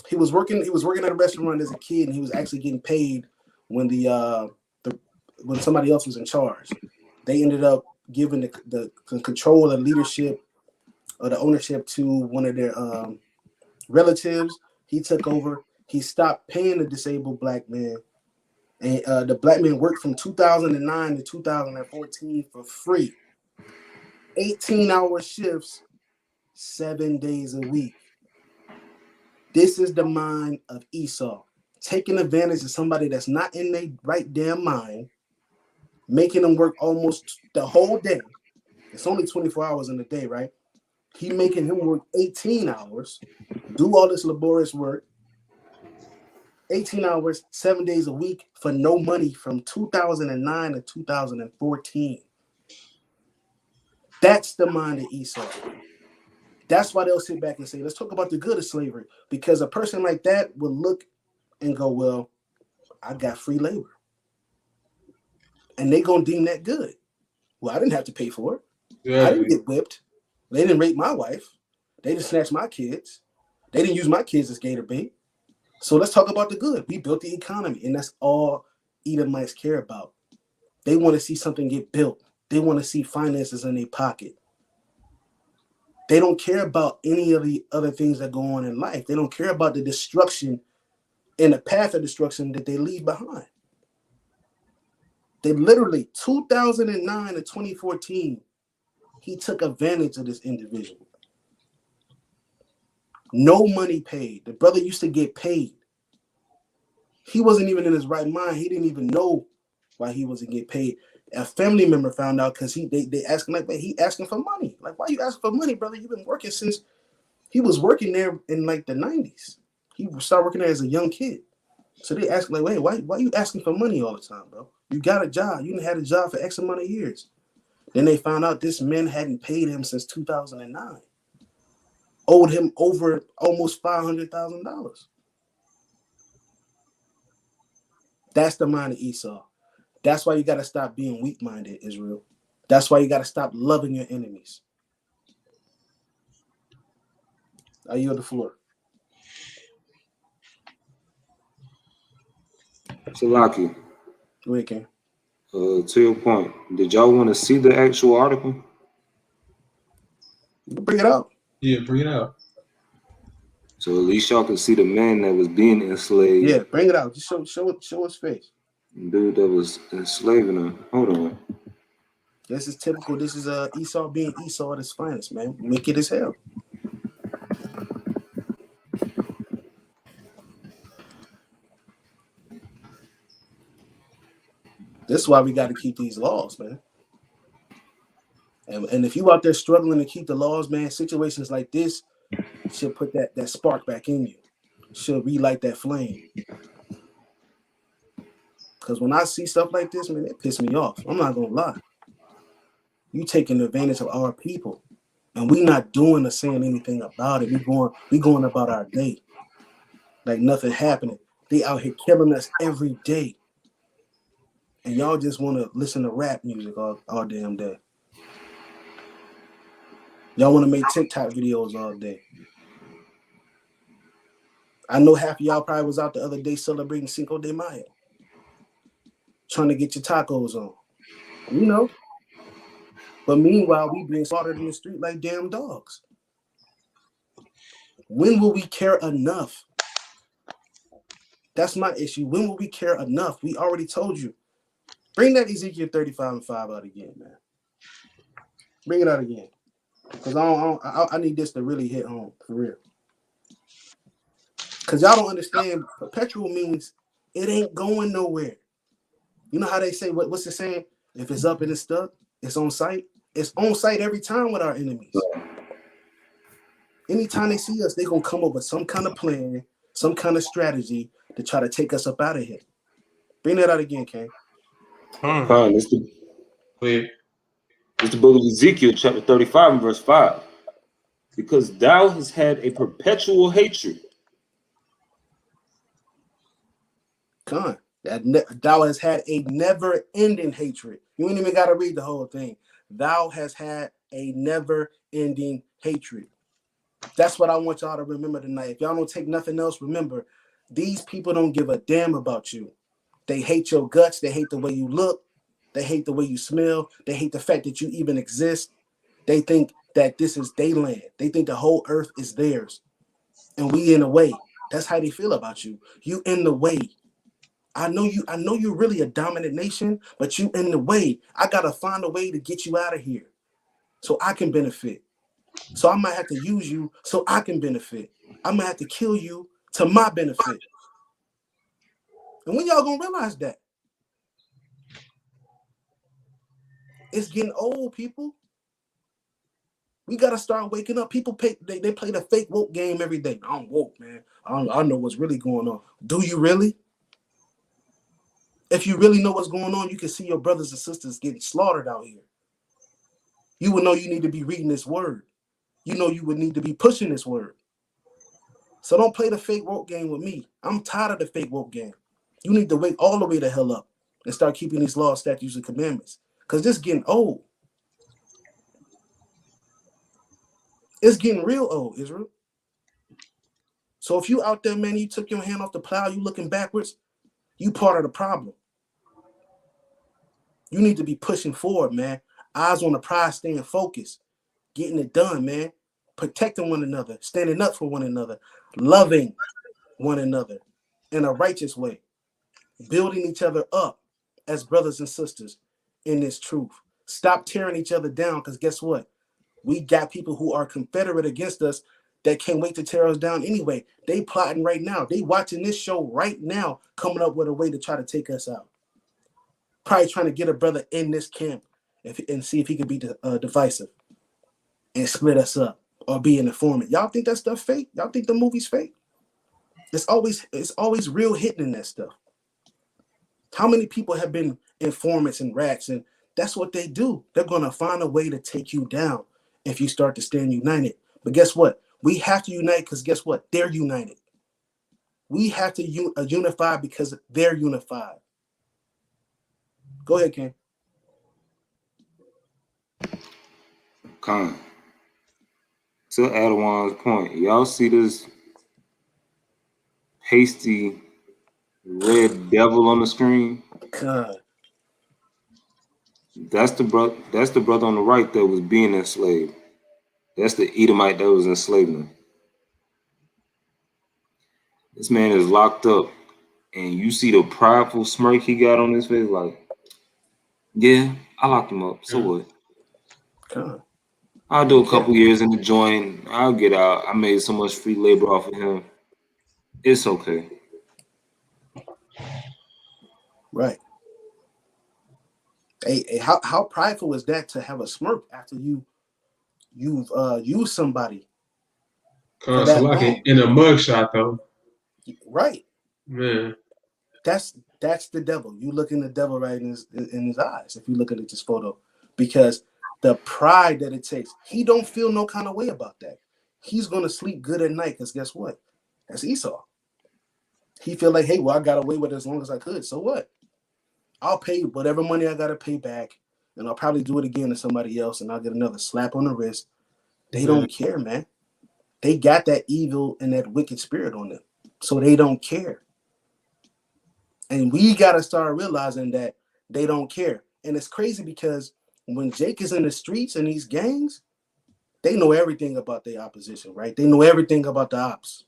he was working at a restaurant as a kid, and he was actually getting paid when when somebody else was in charge. They ended up giving the control and leadership or the ownership to one of their relatives. He took over. He stopped paying the disabled black man, and the black man worked from 2009 to 2014 for free. 18-hour shifts, 7 days a week. This is the mind of Esau, taking advantage of somebody that's not in their right damn mind, making them work almost the whole day. It's only 24 hours in a day, right? He making him work 18 hours, do all this laborious work, 18 hours, 7 days a week for no money from 2009 to 2014. That's the mind of Esau. That's why they'll sit back and say, let's talk about the good of slavery, because a person like that will look and go, well, I got free labor. And they're going to deem that good. Well, I didn't have to pay for it. Yeah. I didn't get whipped. They didn't rape my wife. They didn't snatch my kids. They didn't use my kids as gator bait. So let's talk about the good. We built the economy, and that's all Edomites care about. They want to see something get built. They want to see finances in their pocket. They don't care about any of the other things that go on in life. They don't care about the destruction and the path of destruction that they leave behind. They literally, 2009 to 2014, he took advantage of this individual. No money paid. The brother used to get paid. He wasn't even in his right mind. He didn't even know why he wasn't getting paid. A family member found out because they asked him, like, he asking for money. Like, why you asking for money, brother? You've been working since he was working there in like the 90s. He started working there as a young kid. So they asked, like, wait, why you asking for money all the time, bro? You got a job. You done had a job for X amount of years. Then they found out this man hadn't paid him since 2009. Owed him over almost $500,000. That's the mind of Esau. That's why you got to stop being weak-minded, Israel. That's why you got to stop loving your enemies. I yield the floor. Salaki, Go ahead, King. to your point, did y'all want to see the actual article? You can bring it out. Yeah, bring it out. So at least y'all can see the man that was being enslaved. Yeah, bring it out. Just show his face. Dude that was enslaving him. Hold on. This is typical. This is Esau being Esau at his finest, man. Wicked as hell. This is why we got to keep these laws, man. And if you out there struggling to keep the laws, man, situations like this should put that spark back in you. Should relight that flame. Because when I see stuff like this, man, it pisses me off. I'm not gonna lie. You taking advantage of our people, and we not doing or saying anything about it. We going about our day like nothing happening. They out here killing us every day, and y'all just want to listen to rap music all damn day. Y'all want to make TikTok videos all day. I know half of y'all probably was out the other day celebrating Cinco de Mayo, trying to get your tacos on. You know. But meanwhile, we being slaughtered in the street like damn dogs. When will we care enough? That's my issue. When will we care enough? We already told you. Bring that Ezekiel 35:5 out again, man. Bring it out again. Because I need this to really hit home, for real. Because y'all don't understand, perpetual means it ain't going nowhere. You know how they say, what's it saying? If it's up and it's stuck, it's on site. It's on site every time with our enemies. Anytime they see us, they're going to come up with some kind of plan, some kind of strategy to try to take us up out of here. Bring that out again, King. It's the book of Ezekiel, chapter 35 and verse 5. Because thou hast had a perpetual hatred. Con, thou hast had a never-ending hatred. You ain't even got to read the whole thing. Thou hast had a never-ending hatred. That's what I want y'all to remember tonight. If y'all don't take nothing else, remember, these people don't give a damn about you. They hate your guts. They hate the way you look. They hate the way you smell. They hate the fact that you even exist. They think that this is their land. They think the whole earth is theirs. And we in the way. That's how they feel about you. You in the way. I know you're really a dominant nation, but you in the way. I gotta find a way to get you out of here so I can benefit. So I might have to use you so I can benefit. I might have to kill you to my benefit. And when y'all gonna realize that? It's getting old, people. We gotta start waking up. People play the fake woke game every day. I'm woke, man. I know what's really going on. Do you really? If you really know what's going on, you can see your brothers and sisters getting slaughtered out here. You would know you need to be reading this word. You know you would need to be pushing this word. So don't play the fake woke game with me. I'm tired of the fake woke game. You need to wake all the way the hell up and start keeping these laws, statutes, and commandments. Because this is getting old. It's getting real old, Israel. So if you out there, man, you took your hand off the plow, you looking backwards, you part of the problem. You need to be pushing forward, man. Eyes on the prize, staying focused, getting it done, man. Protecting one another, standing up for one another, loving one another in a righteous way, building each other up as brothers and sisters in this truth. Stop tearing each other down, because guess what? We got people who are confederate against us that can't wait to tear us down anyway. They plotting right now. They watching this show right now, coming up with a way to try to take us out. Probably trying to get a brother in this camp and see if he could be divisive and split us up or be an informant. Y'all think that stuff fake? Y'all think the movie's fake? It's always real hidden in that stuff. How many people have been informants and rats, and that's what they do. They're going to find a way to take you down if you start to stand united. But guess what? We have to unite because guess what? They're united. We have to unify because they're unified. Go ahead, Ken. Con. To Adawan's point, y'all see this hasty red devil on the screen. God. That's the brother. That's the brother on the right that was being enslaved. That's the Edomite that was enslaving him. This man is locked up, and you see the prideful smirk he got on his face. Like, yeah, I locked him up. So what? God. I'll do a couple years in the joint. I'll get out. I made so much free labor off of him. It's okay. Right. Hey, how prideful is that to have a smirk after you've used somebody for that long? In a mugshot though. Right. Man. That's the devil. You look in the devil right in his eyes if you look at this photo, because the pride that it takes, he don't feel no kind of way about that. He's gonna sleep good at night because guess what? That's Esau. He feel like, hey, well, I got away with it as long as I could. So what? I'll pay whatever money I gotta pay back, and I'll probably do it again to somebody else, and I'll get another slap on the wrist. They don't care, man. They got that evil and that wicked spirit on them, so they don't care. And we gotta start realizing that they don't care. And it's crazy because when Jake is in the streets and these gangs, they know everything about their opposition, right? They know everything about the ops.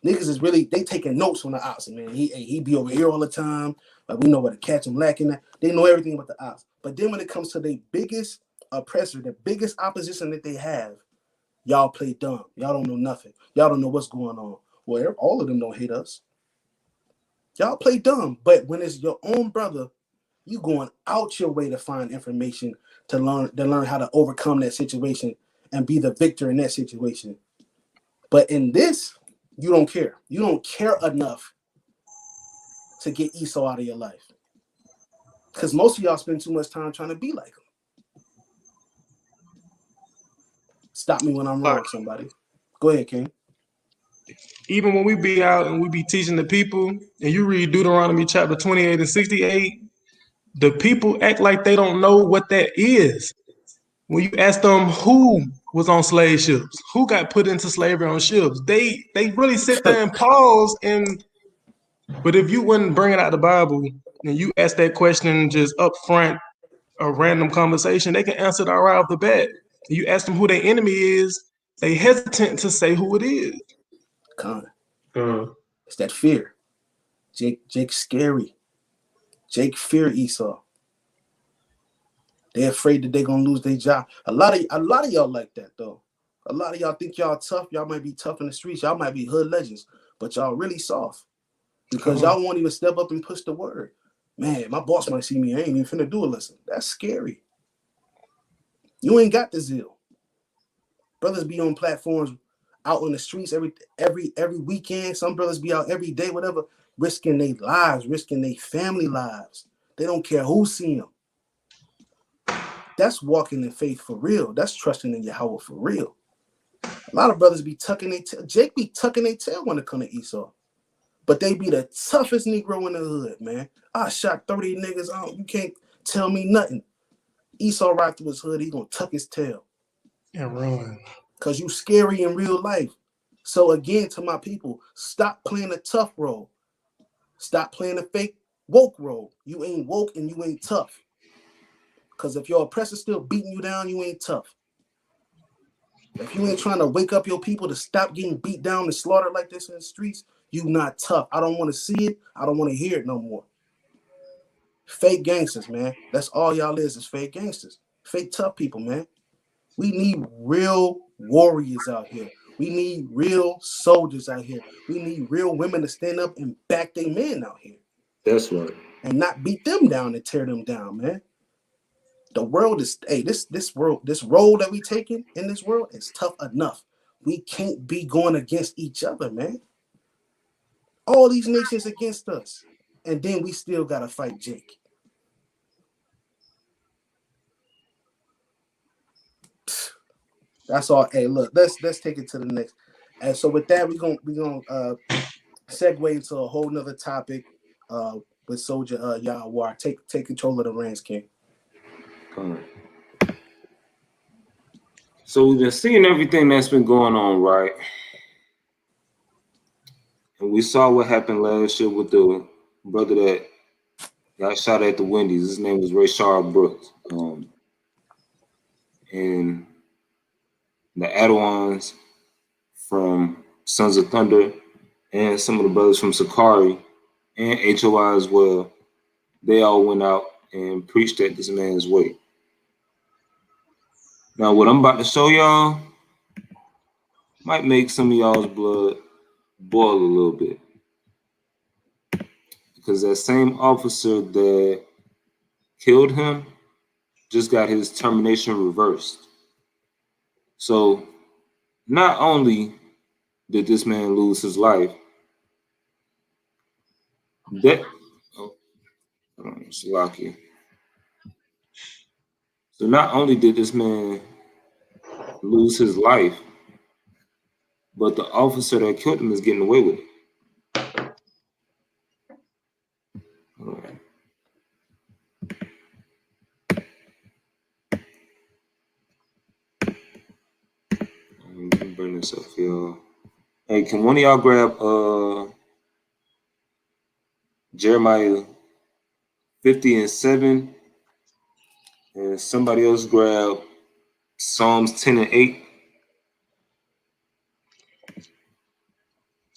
Niggas is really, they taking notes on the ops, man. He be over here all the time. Like, we know where to catch him lacking that. They know everything about the ops. But then when it comes to the biggest oppressor, the biggest opposition that they have, y'all play dumb. Y'all don't know nothing. Y'all don't know what's going on. Well, all of them don't hate us. Y'all play dumb. But when it's your own brother, you going out your way to find information to learn how to overcome that situation and be the victor in that situation. But in this, you don't care. You don't care enough to get Esau out of your life. Because most of y'all spend too much time trying to be like him. Stop me when I'm wrong, somebody. Go ahead, King. Even when we be out and we be teaching the people, and you read Deuteronomy chapter 28 and 68, the people act like they don't know what that is. When you ask them who was on slave ships, who got put into slavery on ships, they really sit there and pause. But if you wouldn't bring it out the Bible and you ask that question just up front, a random conversation, they can answer it right off the bat. You ask them who their enemy is, they hesitant to say who it is. It's that fear. Jake's scary. Jake fear Esau. They're afraid that they're gonna lose their job. A lot of y'all like that though. A lot of y'all think y'all tough. Y'all might be tough in the streets. Y'all might be hood legends, but y'all really soft because y'all won't even step up and push the word. Man, my boss might see me. I ain't even finna do a lesson. That's scary. You ain't got the zeal. Brothers be on platforms, out on the streets every weekend. Some brothers be out every day, whatever, risking their lives, risking their family lives. They don't care who see them. That's walking in faith for real. That's trusting in Yahweh for real. A lot of brothers be tucking their tail. Jake be tucking their tail when it come to Esau. But they be the toughest Negro in the hood, man. I shot 30 niggas out. You can't tell me nothing. Esau right through his hood, he gonna tuck his tail. And run. Because you scary in real life. So again, to my people, stop playing a tough role. Stop playing a fake woke role. You ain't woke and you ain't tough. Because if your oppressor's still beating you down, you ain't tough. If you ain't trying to wake up your people to stop getting beat down and slaughtered like this in the streets, you not tough. I don't want to see it. I don't want to hear it no more. Fake gangsters, man. That's all y'all is fake gangsters. Fake tough people, man. We need real warriors out here. We need real soldiers out here. We need real women to stand up and back their men out here. That's right. And not beat them down and tear them down, man. The world is, this road that we taking in this world is tough enough. We can't be going against each other, man. All these nations against us. And then we still gotta fight Jake. That's all. Hey, look, let's take it to the next. And so with that, we're gonna segue into a whole nother topic with Soldier Yahweh. Take control of the reins, King. So we've been seeing everything that's been going on, right? And we saw what happened last year with the brother that got shot at the Wendy's. His name was Rayshard Brooks. And the Adawans from Sons of Thunder and some of the brothers from Sakari and HOI as well, they all went out and preached at this man's way. Now, what I'm about to show y'all might make some of y'all's blood boil a little bit. Because that same officer that killed him just got his termination reversed. So not only did this man lose his life, So not only did this man lose his life, but the officer that killed him is getting away with it. Let me bring this up for y'all. Hey, can one of y'all grab Jeremiah 50:7, and somebody else grab Psalms 10:8?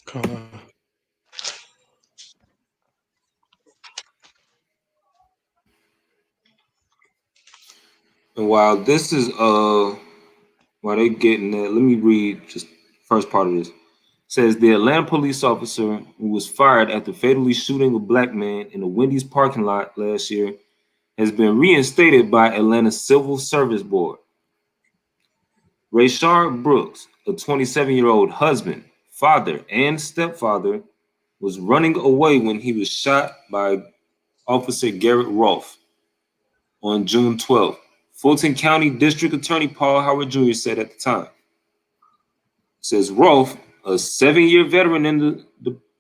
Come on. And while this is while they getting that, let me read just first part of this. It says the Atlanta police officer who was fired after fatally shooting a black man in a Wendy's parking lot last year has been reinstated by Atlanta's Civil Service Board. Rayshard Brooks, a 27-year-old husband, father, and stepfather, was running away when he was shot by Officer Garrett Rolfe on June 12th. Fulton County District Attorney Paul Howard Jr. said at the time. It says Rolfe, a 7-year veteran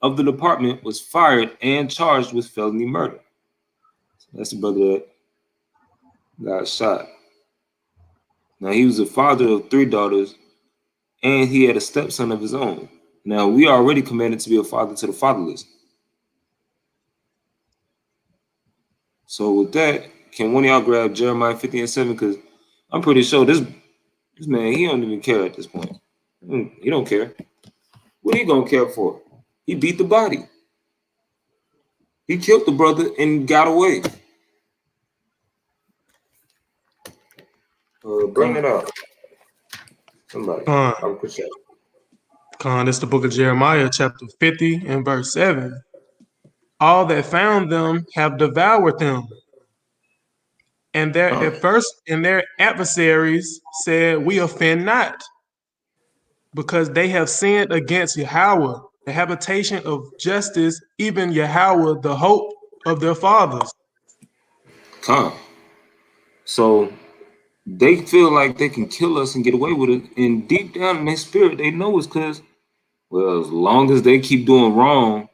of the department, was fired and charged with felony murder. That's the brother that got shot. Now, he was a father of 3 daughters, and he had a stepson of his own. Now, we are already commanded to be a father to the fatherless. So with that, can one of y'all grab Jeremiah 50:7? Because I'm pretty sure this man, he don't even care at this point. He don't care. What he gonna care for? He beat the body. He killed the brother and got away. Bring it up. Somebody. I'll push it. This is the book of Jeremiah, chapter 50 and verse 7. All that found them have devoured them. And their adversaries said, we offend not, because they have sinned against Yahweh, the habitation of justice, even Yahweh, the hope of their fathers. Come. So they feel like they can kill us and get away with it. And deep down in their spirit, they know it's because, well, as long as they keep doing wrong,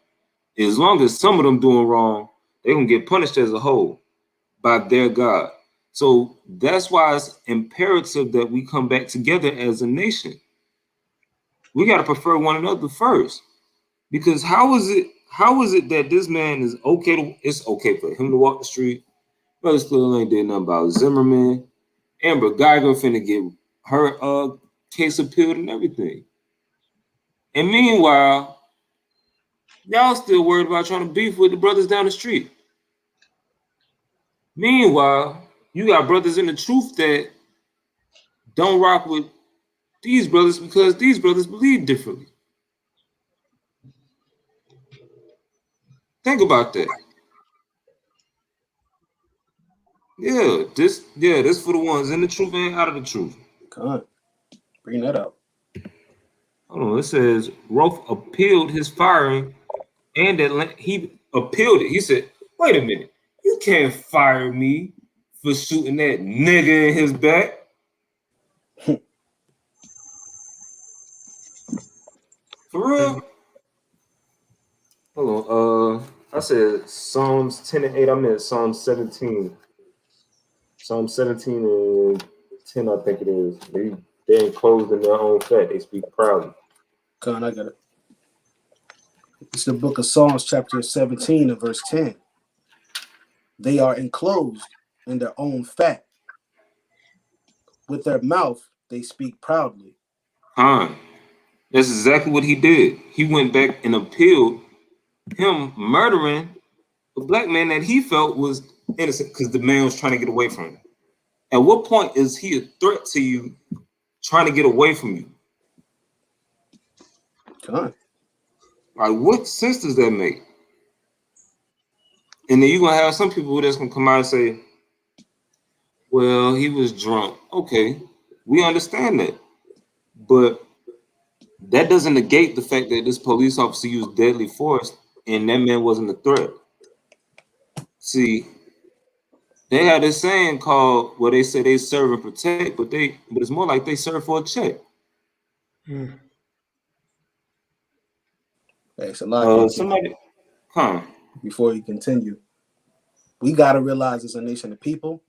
as long as some of them doing wrong, they're going to get punished as a whole by their God. So that's why it's imperative that we come back together as a nation. We got to prefer one another first. Because how is it that this man is okay it's okay for him to walk the street? Brother still ain't did nothing about Zimmerman. Amber Geiger finna get her case appealed and everything. And meanwhile, y'all still worried about trying to beef with the brothers down the street. Meanwhile, you got brothers in the truth that don't rock with these brothers because these brothers believe differently. Think about that. Yeah, this for the ones in the truth and out of the truth. God, bring that up. Hold on, it says Rolfe appealed his firing, and he appealed it. He said, "Wait a minute, you can't fire me for shooting that nigga in his back." For real? Hold on. I said Psalms 10:8. I meant Psalm 17. Psalm 17 and 10, I think it is. They enclosed in their own fat. They speak proudly. God, I got it. It's the book of Psalms, chapter 17 and verse 10. They are enclosed in their own fat. With their mouth, they speak proudly. That's exactly what he did. He went back and appealed him murdering a black man that he felt was innocent because the man was trying to get away from him. At what point is he a threat to you trying to get away from you? Come on. Like, what sense does that make? And then you're going to have some people that's going to come out and say, well, he was drunk. Okay, we understand that. But that doesn't negate the fact that this police officer used deadly force and that man wasn't a threat. See, they had this saying called where they say they serve and protect, but it's more like they serve for a check. Thanks a lot. Somebody, Before you continue, we got to realize as a nation of people,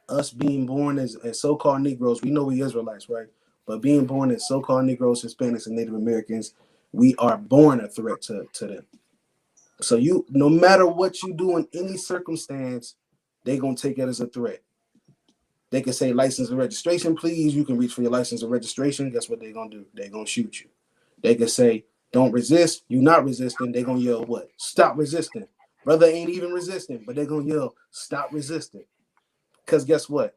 us being born as so-called Negroes, we know we Israelites, right? But being born as so-called Negroes, Hispanics, and Native Americans, we are born a threat to them. So you, no matter what you do in any circumstance, they're going to take it as a threat. They can say license and registration, please. You can reach for your license and registration. Guess what they're going to do? They're going to shoot you. They can say, don't resist. You're not resisting. They're going to yell, what? Stop resisting. Brother ain't even resisting, but they're going to yell, stop resisting. Because guess what?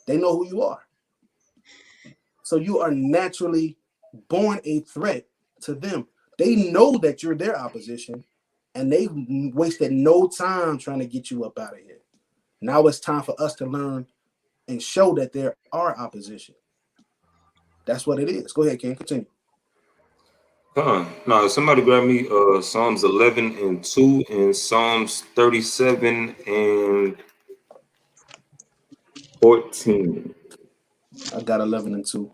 They know who you are. So you are naturally born a threat to them. They know that you're their opposition, and they wasted no time trying to get you up out of here. Now it's time for us to learn and show that there are opposition. That's what it is. Go ahead, Ken. Continue. No, somebody grab me Psalms 11 and 2 and Psalms 37 and 14. I got 11 and 2.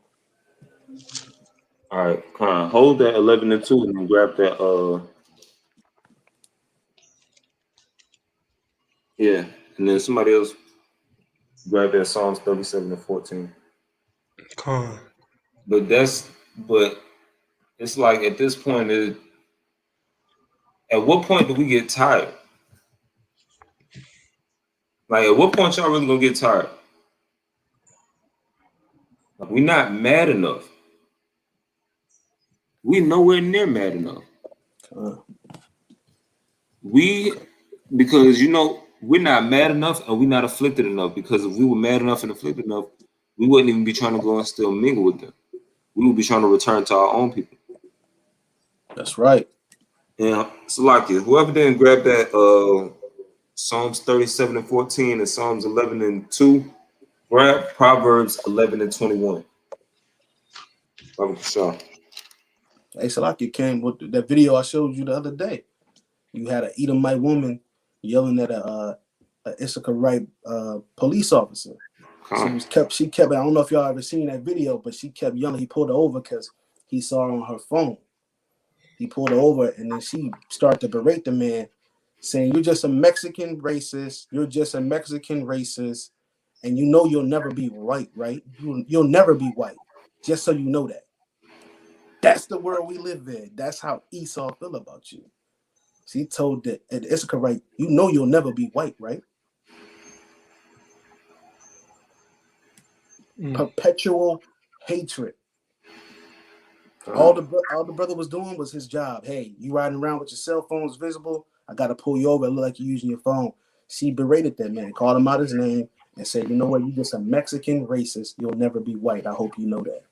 All right, hold that 11 and 2 and then grab that. Yeah, and then somebody else grab that Psalms 37 and 14. But it's like at this point, at what point do we get tired? Like, at what point y'all really gonna get tired? Like, we're not mad enough. We nowhere near mad enough. Because we're not mad enough and we're not afflicted enough. Because if we were mad enough and afflicted enough, we wouldn't even be trying to go and still mingle with them. We would be trying to return to our own people. That's right. Yeah, so like whoever didn't grab that Psalms 37 and 14 and Psalms 11 and 2, grab Proverbs 11 and 21. Sure. Hey, Salaki came with that video I showed you the other day. You had an Edomite woman yelling at a Issacharite police officer. She kept. I don't know if y'all ever seen that video, but she kept yelling. He pulled her over because he saw her on her phone. He pulled her over, and then she started to berate the man, saying, "You're just a Mexican racist. You're just a Mexican racist, and you know you'll never be white, right? You'll never be white. Just so you know that. That's the world we live in. That's how Esau feel about you." She told the Issacharite, "You know you'll never be white, right?" Perpetual hatred. All the brother was doing was his job. Hey, you riding around with your cell phones visible? I got to pull you over. It look like you're using your phone. She berated that man, called him out his name, and said, "You know what? You're just a Mexican racist. You'll never be white. I hope you know that."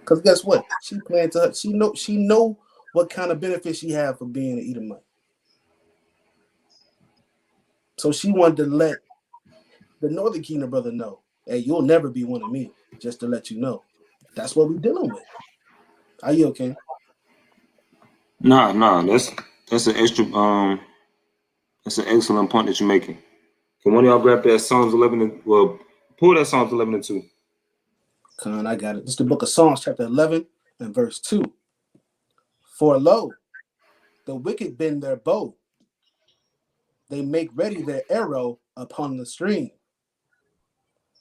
Because guess what? She planned to. She know what kind of benefits she had for being an Edomite. So she wanted to let the Northern Kingdom brother know, "Hey, you'll never be one of me." Just to let you know, that's what we're dealing with. Are you okay? No, that's an extra that's an excellent point that you're making. Can one of y'all grab that Psalms 11 and pull that Psalms 11 and 2? Con, I got it. This is the book of Psalms, chapter 11 and verse 2. For lo, the wicked bend their bow. They make ready their arrow upon the string,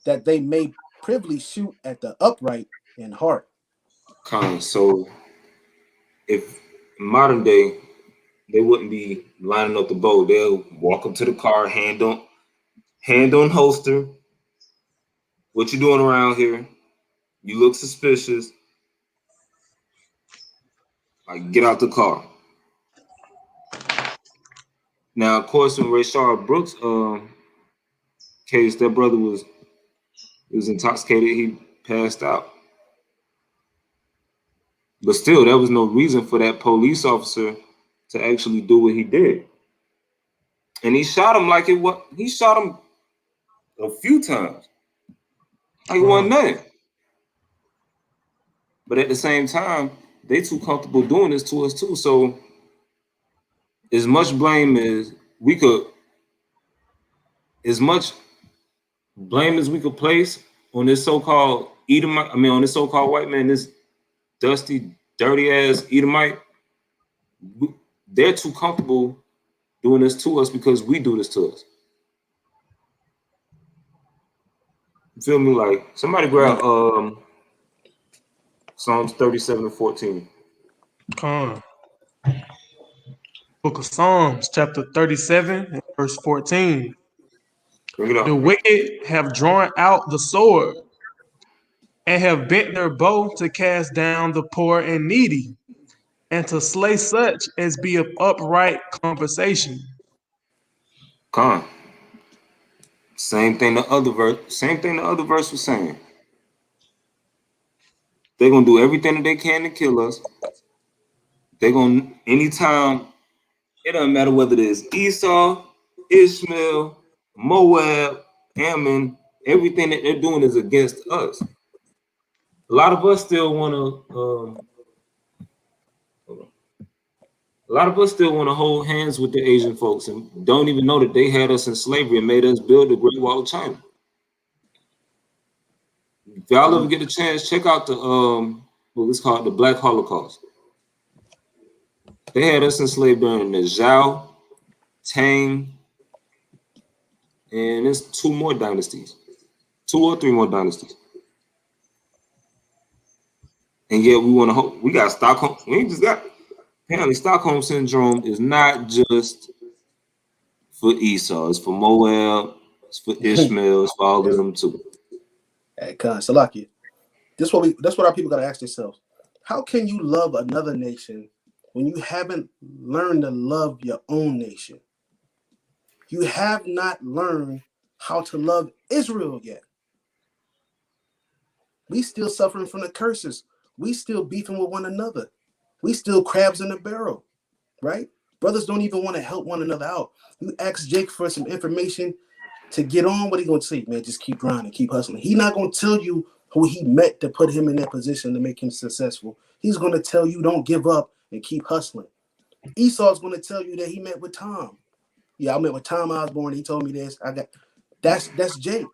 that they may privily shoot at the upright in heart. So if modern day, they wouldn't be lining up the boat. They'll walk up to the car, hand on holster. What you doing around here? You look suspicious. Like, get out the car. Now, of course, in Rayshard Brooks' case, that brother was intoxicated. He passed out. But still, there was no reason for that police officer to actually do what he did. And he shot him like it was. He shot him a few times. Like it wasn't nothing. But at the same time, they too comfortable doing this to us too. So as much blame as we could place on this so-called Edomite, on this so-called white man, this dusty, dirty ass Edomite, they're too comfortable doing this to us because we do this to us. You feel me? Like, somebody grab Psalms 37:14. Come. Book of Psalms, chapter 37, and verse 14. Bring it up. The wicked have drawn out the sword and have bent their bow to cast down the poor and needy, and to slay such as be of upright conversation. Come. Same thing the other verse was saying. They're gonna do everything that they can to kill us. They're gonna, anytime, it doesn't matter whether it is Esau, Ishmael, Moab, Ammon, everything that they're doing is against us. A lot of us still want to hold hands with the Asian folks and don't even know that they had us in slavery and made us build the Great Wall of China. If y'all ever get a chance, check out the it's called the Black Holocaust. They had us enslaved during the Zhao, Tang, and there's 2 or 3 more dynasties. And yet we got Stockholm. Apparently Stockholm syndrome is not just for Esau, it's for Moab, it's for Ishmael, it's for all of them too. Hey, Salaki. That's what our people gotta ask themselves. How can you love another nation when you haven't learned to love your own nation? You have not learned how to love Israel yet. We still suffering from the curses. We still beefing with one another. We still crabs in the barrel, right? Brothers don't even want to help one another out. You ask Jake for some information to get on, what he gonna say? Man, just keep grinding, keep hustling. He's not gonna tell you who he met to put him in that position to make him successful. He's gonna tell you don't give up and keep hustling. Esau's gonna tell you that he met with Tom. Yeah, I met with Tom Osborne. He told me this. That's Jake.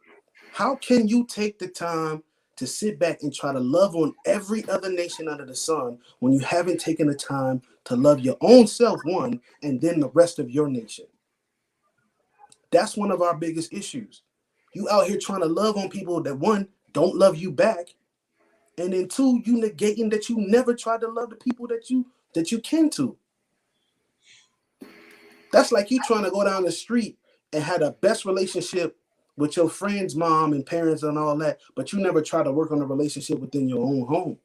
How can you take the time to sit back and try to love on every other nation under the sun when you haven't taken the time to love your own self, one, and then the rest of your nation? That's one of our biggest issues. You out here trying to love on people that, one, don't love you back, and then 2, you negating that you never tried to love the people that you kin to. That's like you trying to go down the street and have the best relationship with your friend's mom and parents and all that, but you never try to work on a relationship within your own home.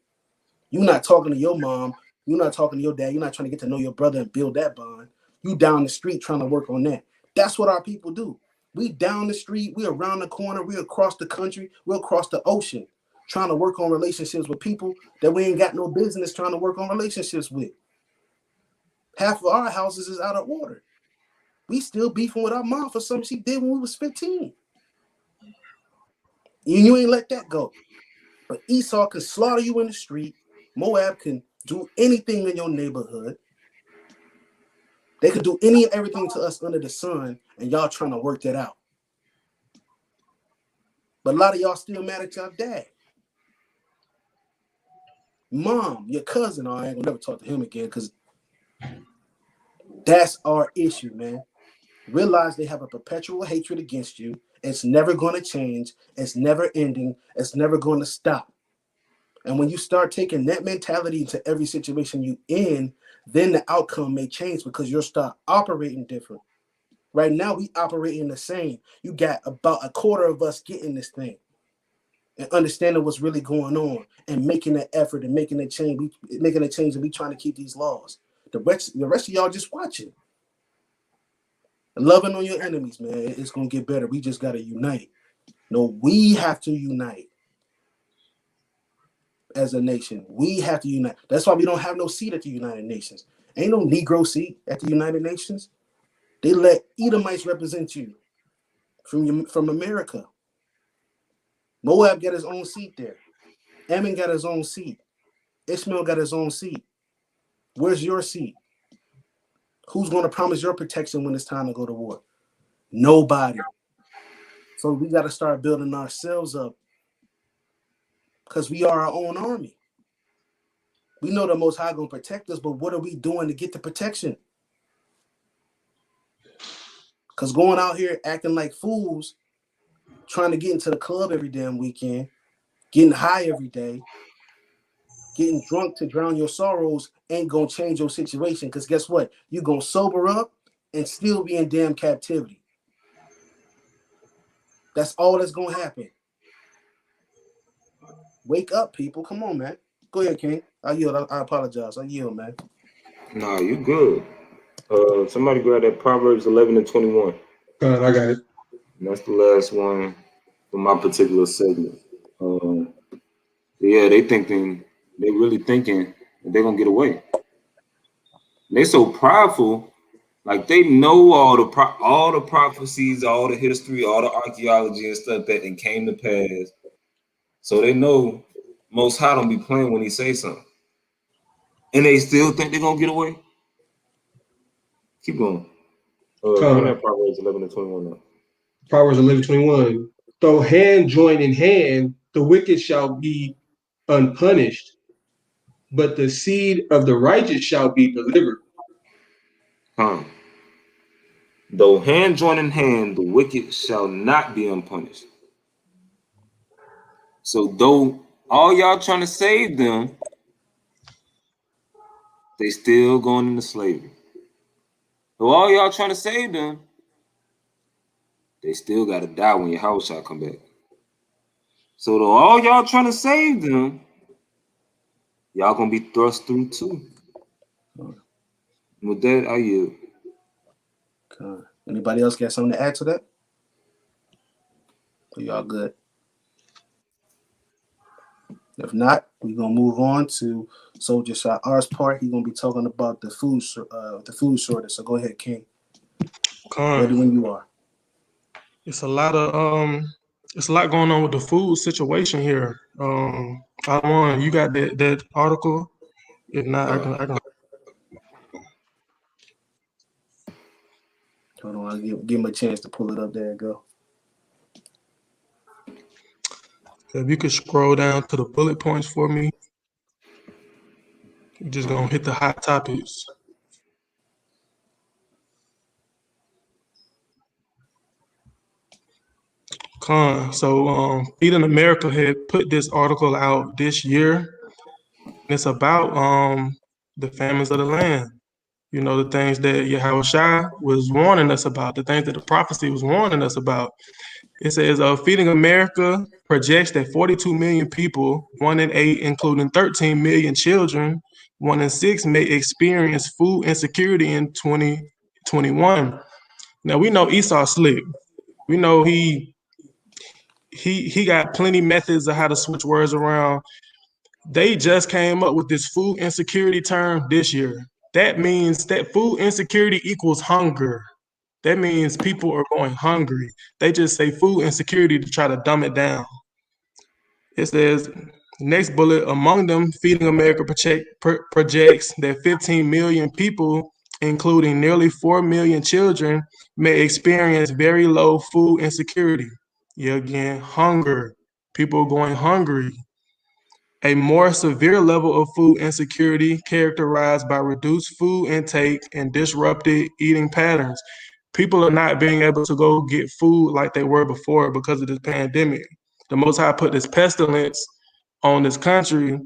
You're not talking to your mom. You're not talking to your dad. You're not trying to get to know your brother and build that bond. You down the street trying to work on that. That's what our people do. We down the street. We around the corner. We across the country. We across the ocean trying to work on relationships with people that we ain't got no business trying to work on relationships with. Half of our houses is out of order. We still beefing with our mom for something she did when we was 15. And you ain't let that go. But Esau can slaughter you in the street. Moab can do anything in your neighborhood. They could do any and everything to us under the sun, and y'all trying to work that out. But a lot of y'all still mad at y'all dad. Mom, your cousin, I ain't gonna never talk to him again because that's our issue, man. Realize they have a perpetual hatred against you. It's never going to change. It's never ending. It's never going to stop. And when you start taking that mentality into every situation you in, then the outcome may change because you'll start operating different. Right now, we operating the same. You got about a quarter of us getting this thing and understanding what's really going on and making an effort and making a change. And we trying to keep these laws. The rest of y'all just watching. Loving on your enemies, man. It's gonna get better. We just gotta unite. No, we have to unite as a nation. We have to unite. That's why we don't have no seat at the United Nations. Ain't no Negro seat at the United Nations. They let Edomites represent you from America. Moab got his own seat there. Ammon got his own seat. Ishmael got his own seat. Where's your seat? Who's going to promise your protection when it's time to go to war? Nobody. So we got to start building ourselves up because we are our own army. We know the Most High going to protect us, but what are we doing to get the protection? Because going out here acting like fools, trying to get into the club every damn weekend, getting high every day, getting drunk to drown your sorrows ain't going to change your situation. Because guess what? You're going to sober up and still be in damn captivity. That's all that's going to happen. Wake up, people. Come on, man. Go ahead, King. I yield. I apologize. I yield, man. Nah, you good. Somebody grab that Proverbs 11 and 21. I got it. And that's the last one for my particular segment. Yeah, they really thinking that they're gonna get away. And they so prideful, like they know all the prophecies, all the history, all the archaeology and stuff that came to pass. So they know Most High don't be playing when he say something. And they still think they're gonna get away. Keep going. Bring that Proverbs 11 and 21 now. Proverbs 11:21. Though hand join in hand, the wicked shall be unpunished, but the seed of the righteous shall be delivered. Though hand join in hand, the wicked shall not be unpunished. So though all y'all trying to save them, they still going into slavery. Though all y'all trying to save them, they still got to die when your house shall come back. So though all y'all trying to save them, y'all gonna be thrust through too. With that, I yield. Anybody else got something to add to that? Are y'all good? If not, we're gonna move on to Soldier Shot R's part. He's gonna be talking about the food shortage. So go ahead, King. Ready when you are. It's a lot going on with the food situation here. You got that article? If not, I can. Hold on, I'll give him a chance to pull it up. There you go. If you could scroll down to the bullet points for me, we're just gonna hit the hot topics. So Feeding America had put this article out this year. And it's about the famines of the land. You know, the things that Yahushua was warning us about, the things that the prophecy was warning us about. It says, Feeding America projects that 42 million people, 1 in 8, including 13 million children, 1 in 6 may experience food insecurity in 2021. Now, we know Esau slick. We know he got plenty methods of how to switch words around. They just came up with this food insecurity term this year. That means that food insecurity equals hunger. That means people are going hungry. They just say food insecurity to try to dumb it down. It says, next bullet, among them, Feeding America projects that 15 million people, including nearly 4 million children, may experience very low food insecurity. Yeah, again, hunger. People going hungry. A more severe level of food insecurity characterized by reduced food intake and disrupted eating patterns. People are not being able to go get food like they were before because of this pandemic. The Most High put this pestilence on this country,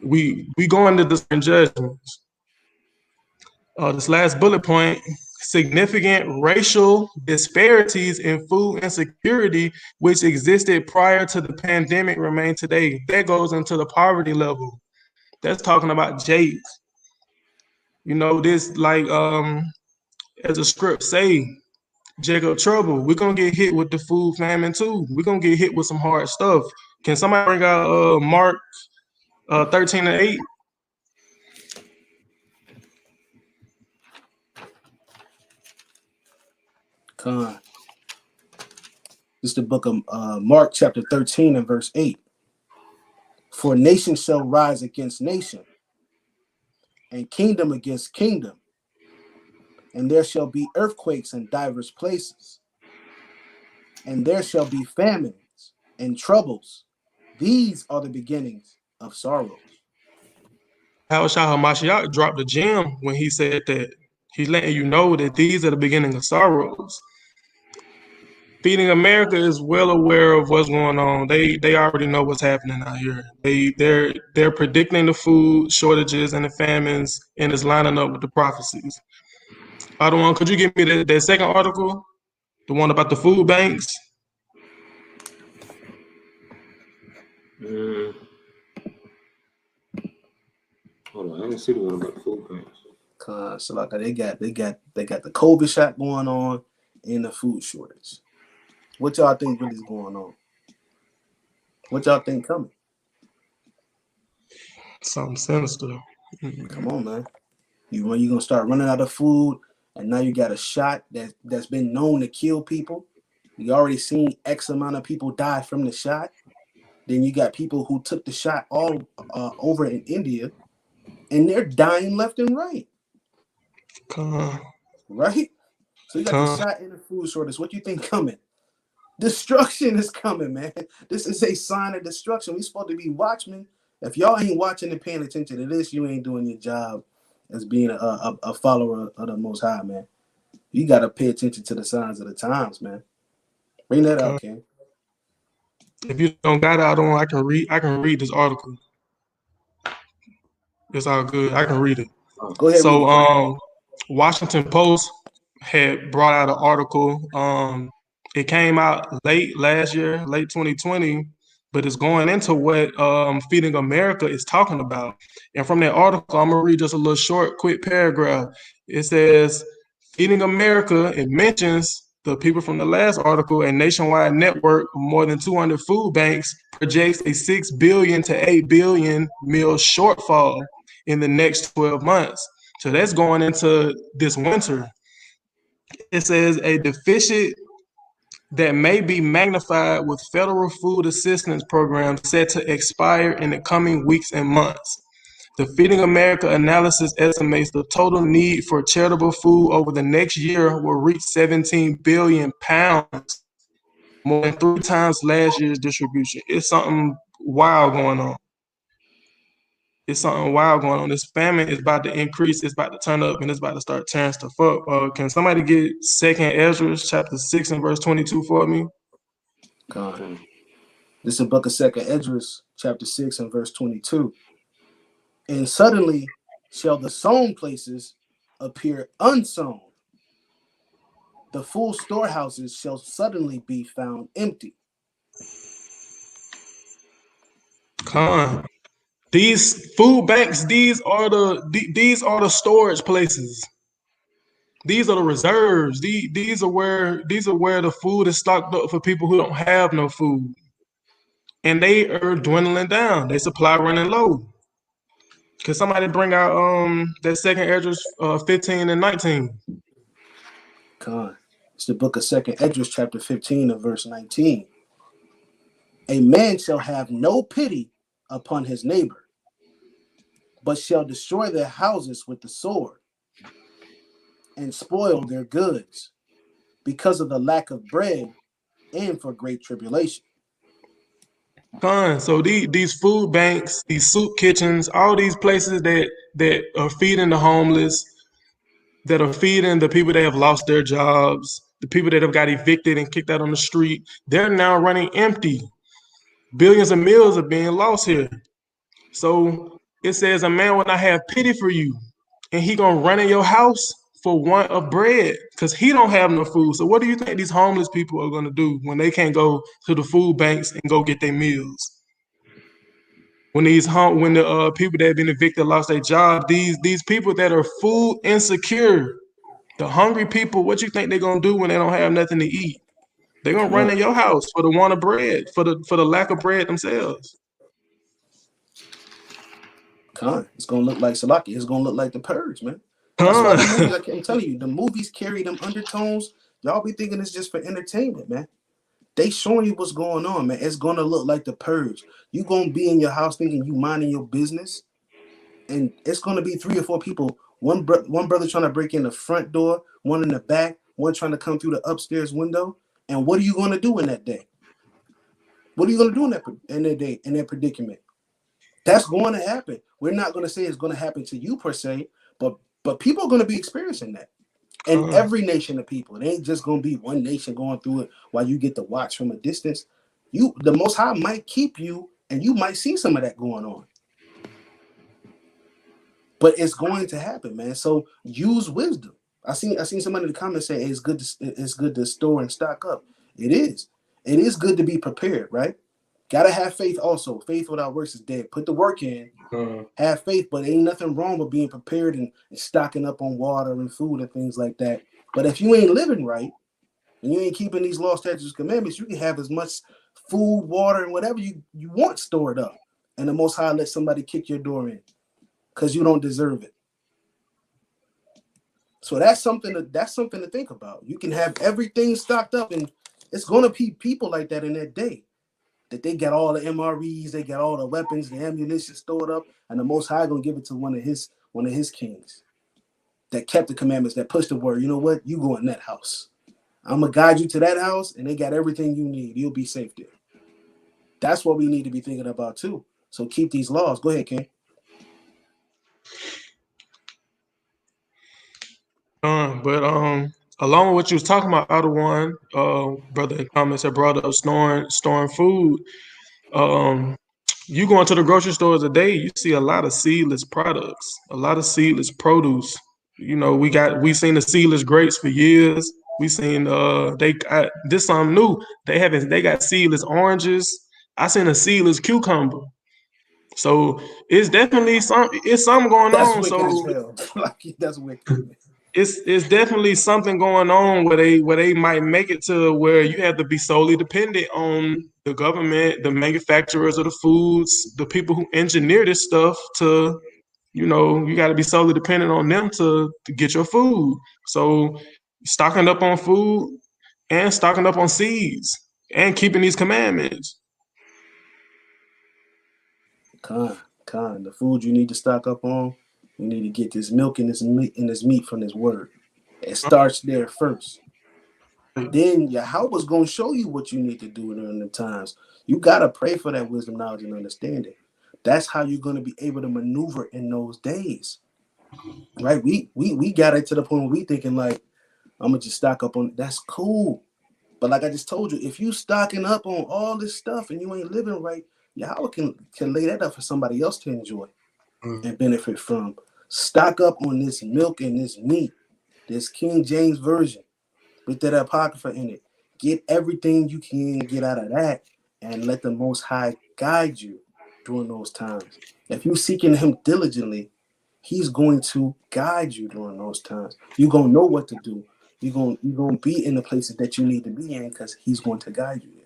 we go into different judgments. This last bullet point: significant racial disparities in food insecurity, which existed prior to the pandemic, remain today. That goes into the poverty level. That's talking about Jake. You know, this like as a script say, Jacob Trouble, we're gonna get hit with the food famine too. We're gonna get hit with some hard stuff. Can somebody bring out Mark 13 and 8? Con. This is the book of Mark, chapter 13 and verse 8. For nation shall rise against nation, and kingdom against kingdom, and there shall be earthquakes in divers places, and there shall be famines and troubles. These are the beginnings of sorrows. Yahushua HaMashiach dropped the gem when he said that. He's letting you know that these are the beginning of sorrows. Feeding America is well aware of what's going on. They already know what's happening out here. They're predicting the food shortages and the famines, and it's lining up with the prophecies. Other one, could you give me that second article, the one about the food banks? Hold on, I didn't see the one about the food banks. So like they got the COVID shot going on and the food shortage. What y'all think really is going on? What y'all think coming? Something sinister. Come on, man. You gonna start running out of food, and now you got a shot that's been known to kill people. You already seen X amount of people die from the shot. Then you got people who took the shot all over in India, and they're dying left and right. Right? So you got the shot and the food shortage. What you think coming? Destruction is coming, man. This is a sign of destruction. We're supposed to be watchmen. If y'all ain't watching and paying attention to this, you ain't doing your job as being a follower of the Most High, man. You got to pay attention to the signs of the times, man. Bring that out, King. If you don't got it, I can read this article. It's all good. I can read it. Go ahead. So, Washington Post had brought out an article. It came out late last year, late 2020, but it's going into what Feeding America is talking about. And from that article, I'm going to read just a little short, quick paragraph. It says, Feeding America, it mentions the people from the last article, a nationwide network of more than 200 food banks projects a 6 billion to 8 billion meal shortfall in the next 12 months. So that's going into this winter. It says a deficit that may be magnified with federal food assistance programs set to expire in the coming weeks and months. The Feeding America analysis estimates the total need for charitable food over the next year will reach 17 billion pounds, more than 3 times last year's distribution. It's something wild going on. This famine is about to increase. It's about to turn up, and it's about to start tearing stuff up. Can somebody get 2nd Ezra chapter 6 and verse 22 for me? God. This is the book of 2nd Ezra chapter 6 and verse 22. And suddenly shall the sown places appear unsown. The full storehouses shall suddenly be found empty. These food banks, these are the storage places. These are the reserves. These are where the food is stocked up for people who don't have no food. And they are dwindling down. Their supply running low. Can somebody bring out that 2nd Ezra 15 and 19? It's the book of 2nd Ezra chapter 15 and verse 19. A man shall have no pity upon his neighbor, but shall destroy their houses with the sword and spoil their goods because of the lack of bread and for great tribulation. So these food banks, these soup kitchens, all these places that are feeding the homeless, that are feeding the people that have lost their jobs, the people that have got evicted and kicked out on the street, they're now running empty. Billions of meals are being lost here. So it says a man will not have pity for you, and he gonna run in your house for want of bread because he don't have no food. So what do you think these homeless people are gonna do when they can't go to the food banks and go get their meals? When when the people that have been evicted lost their job, these people that are food insecure, the hungry people, what you think they're gonna do when they don't have nothing to eat? They're gonna run in your house for the want of bread, for the lack of bread themselves. It's gonna look like Salaki. It's gonna look like The Purge, man. That's why the movies. I'm telling you, the movies carry them undertones. Y'all be thinking it's just for entertainment, man. They showing you what's going on, man. It's gonna look like The Purge. You gonna be in your house thinking you minding your business, and it's gonna be 3 or 4 people. One brother trying to break in the front door, one in the back, one trying to come through the upstairs window. And what are you gonna do in that day? What are you gonna do in that predicament? That's going to happen. We're not going to say it's going to happen to you per se, but people are going to be experiencing that. And every nation of people. It ain't just going to be one nation going through it while you get to watch from a distance. The Most High might keep you, and you might see some of that going on. But it's going to happen, man. So use wisdom. I seen somebody in the comments say it's good to store and stock up. It is. It is good to be prepared, right? Gotta have faith also. Faith without works is dead. Put the work in, have faith, but ain't nothing wrong with being prepared and stocking up on water and food and things like that. But if you ain't living right and you ain't keeping these laws, statutes, and commandments, you can have as much food, water, and whatever you want stored up. And the Most High let somebody kick your door in because you don't deserve it. So that's something to think about. You can have everything stocked up, and it's gonna be people like that in that day. That they got all the MREs, they got all the weapons, the ammunition stored up, and the Most High gonna give it to one of his kings that kept the commandments, that pushed the word. You know what? You go in that house. I'm gonna guide you to that house, and they got everything you need. You'll be safe there. That's what we need to be thinking about too. So keep these laws. Go ahead, King. But along with what you was talking about, other one, brother in comments had brought up storing food. You go into the grocery stores today, you see a lot of seedless products, a lot of seedless produce. You know, we seen the seedless grapes for years. We seen this something new. They got seedless oranges. I seen a seedless cucumber. So it's definitely something going That's on. wicked as So hell. That's wicked. it's definitely something going on where they might make it to where you have to be solely dependent on the government, the manufacturers of the foods, the people who engineer this stuff to, you got to be solely dependent on them to get your food. So stocking up on food and stocking up on seeds and keeping these commandments. The food you need to stock up on, you need to get this milk and this meat from this word. It starts there first. Then Yahweh's going to show you what you need to do during the times. You got to pray for that wisdom, knowledge, and understanding. That's how you're going to be able to maneuver in those days. Right? We got it to the point where we thinking like, I'm going to just stock up on it. That's cool. But like I just told you, if you stocking up on all this stuff and you ain't living right, Yahweh can lay that up for somebody else to enjoy and benefit from. Stock up on this milk and this meat, this King James Version with that Apocrypha in it. Get everything you can get out of that and let the Most High guide you during those times. If you're seeking him diligently, he's going to guide you during those times. You're going to know what to do. You're going to be in the places that you need to be in because he's going to guide you there.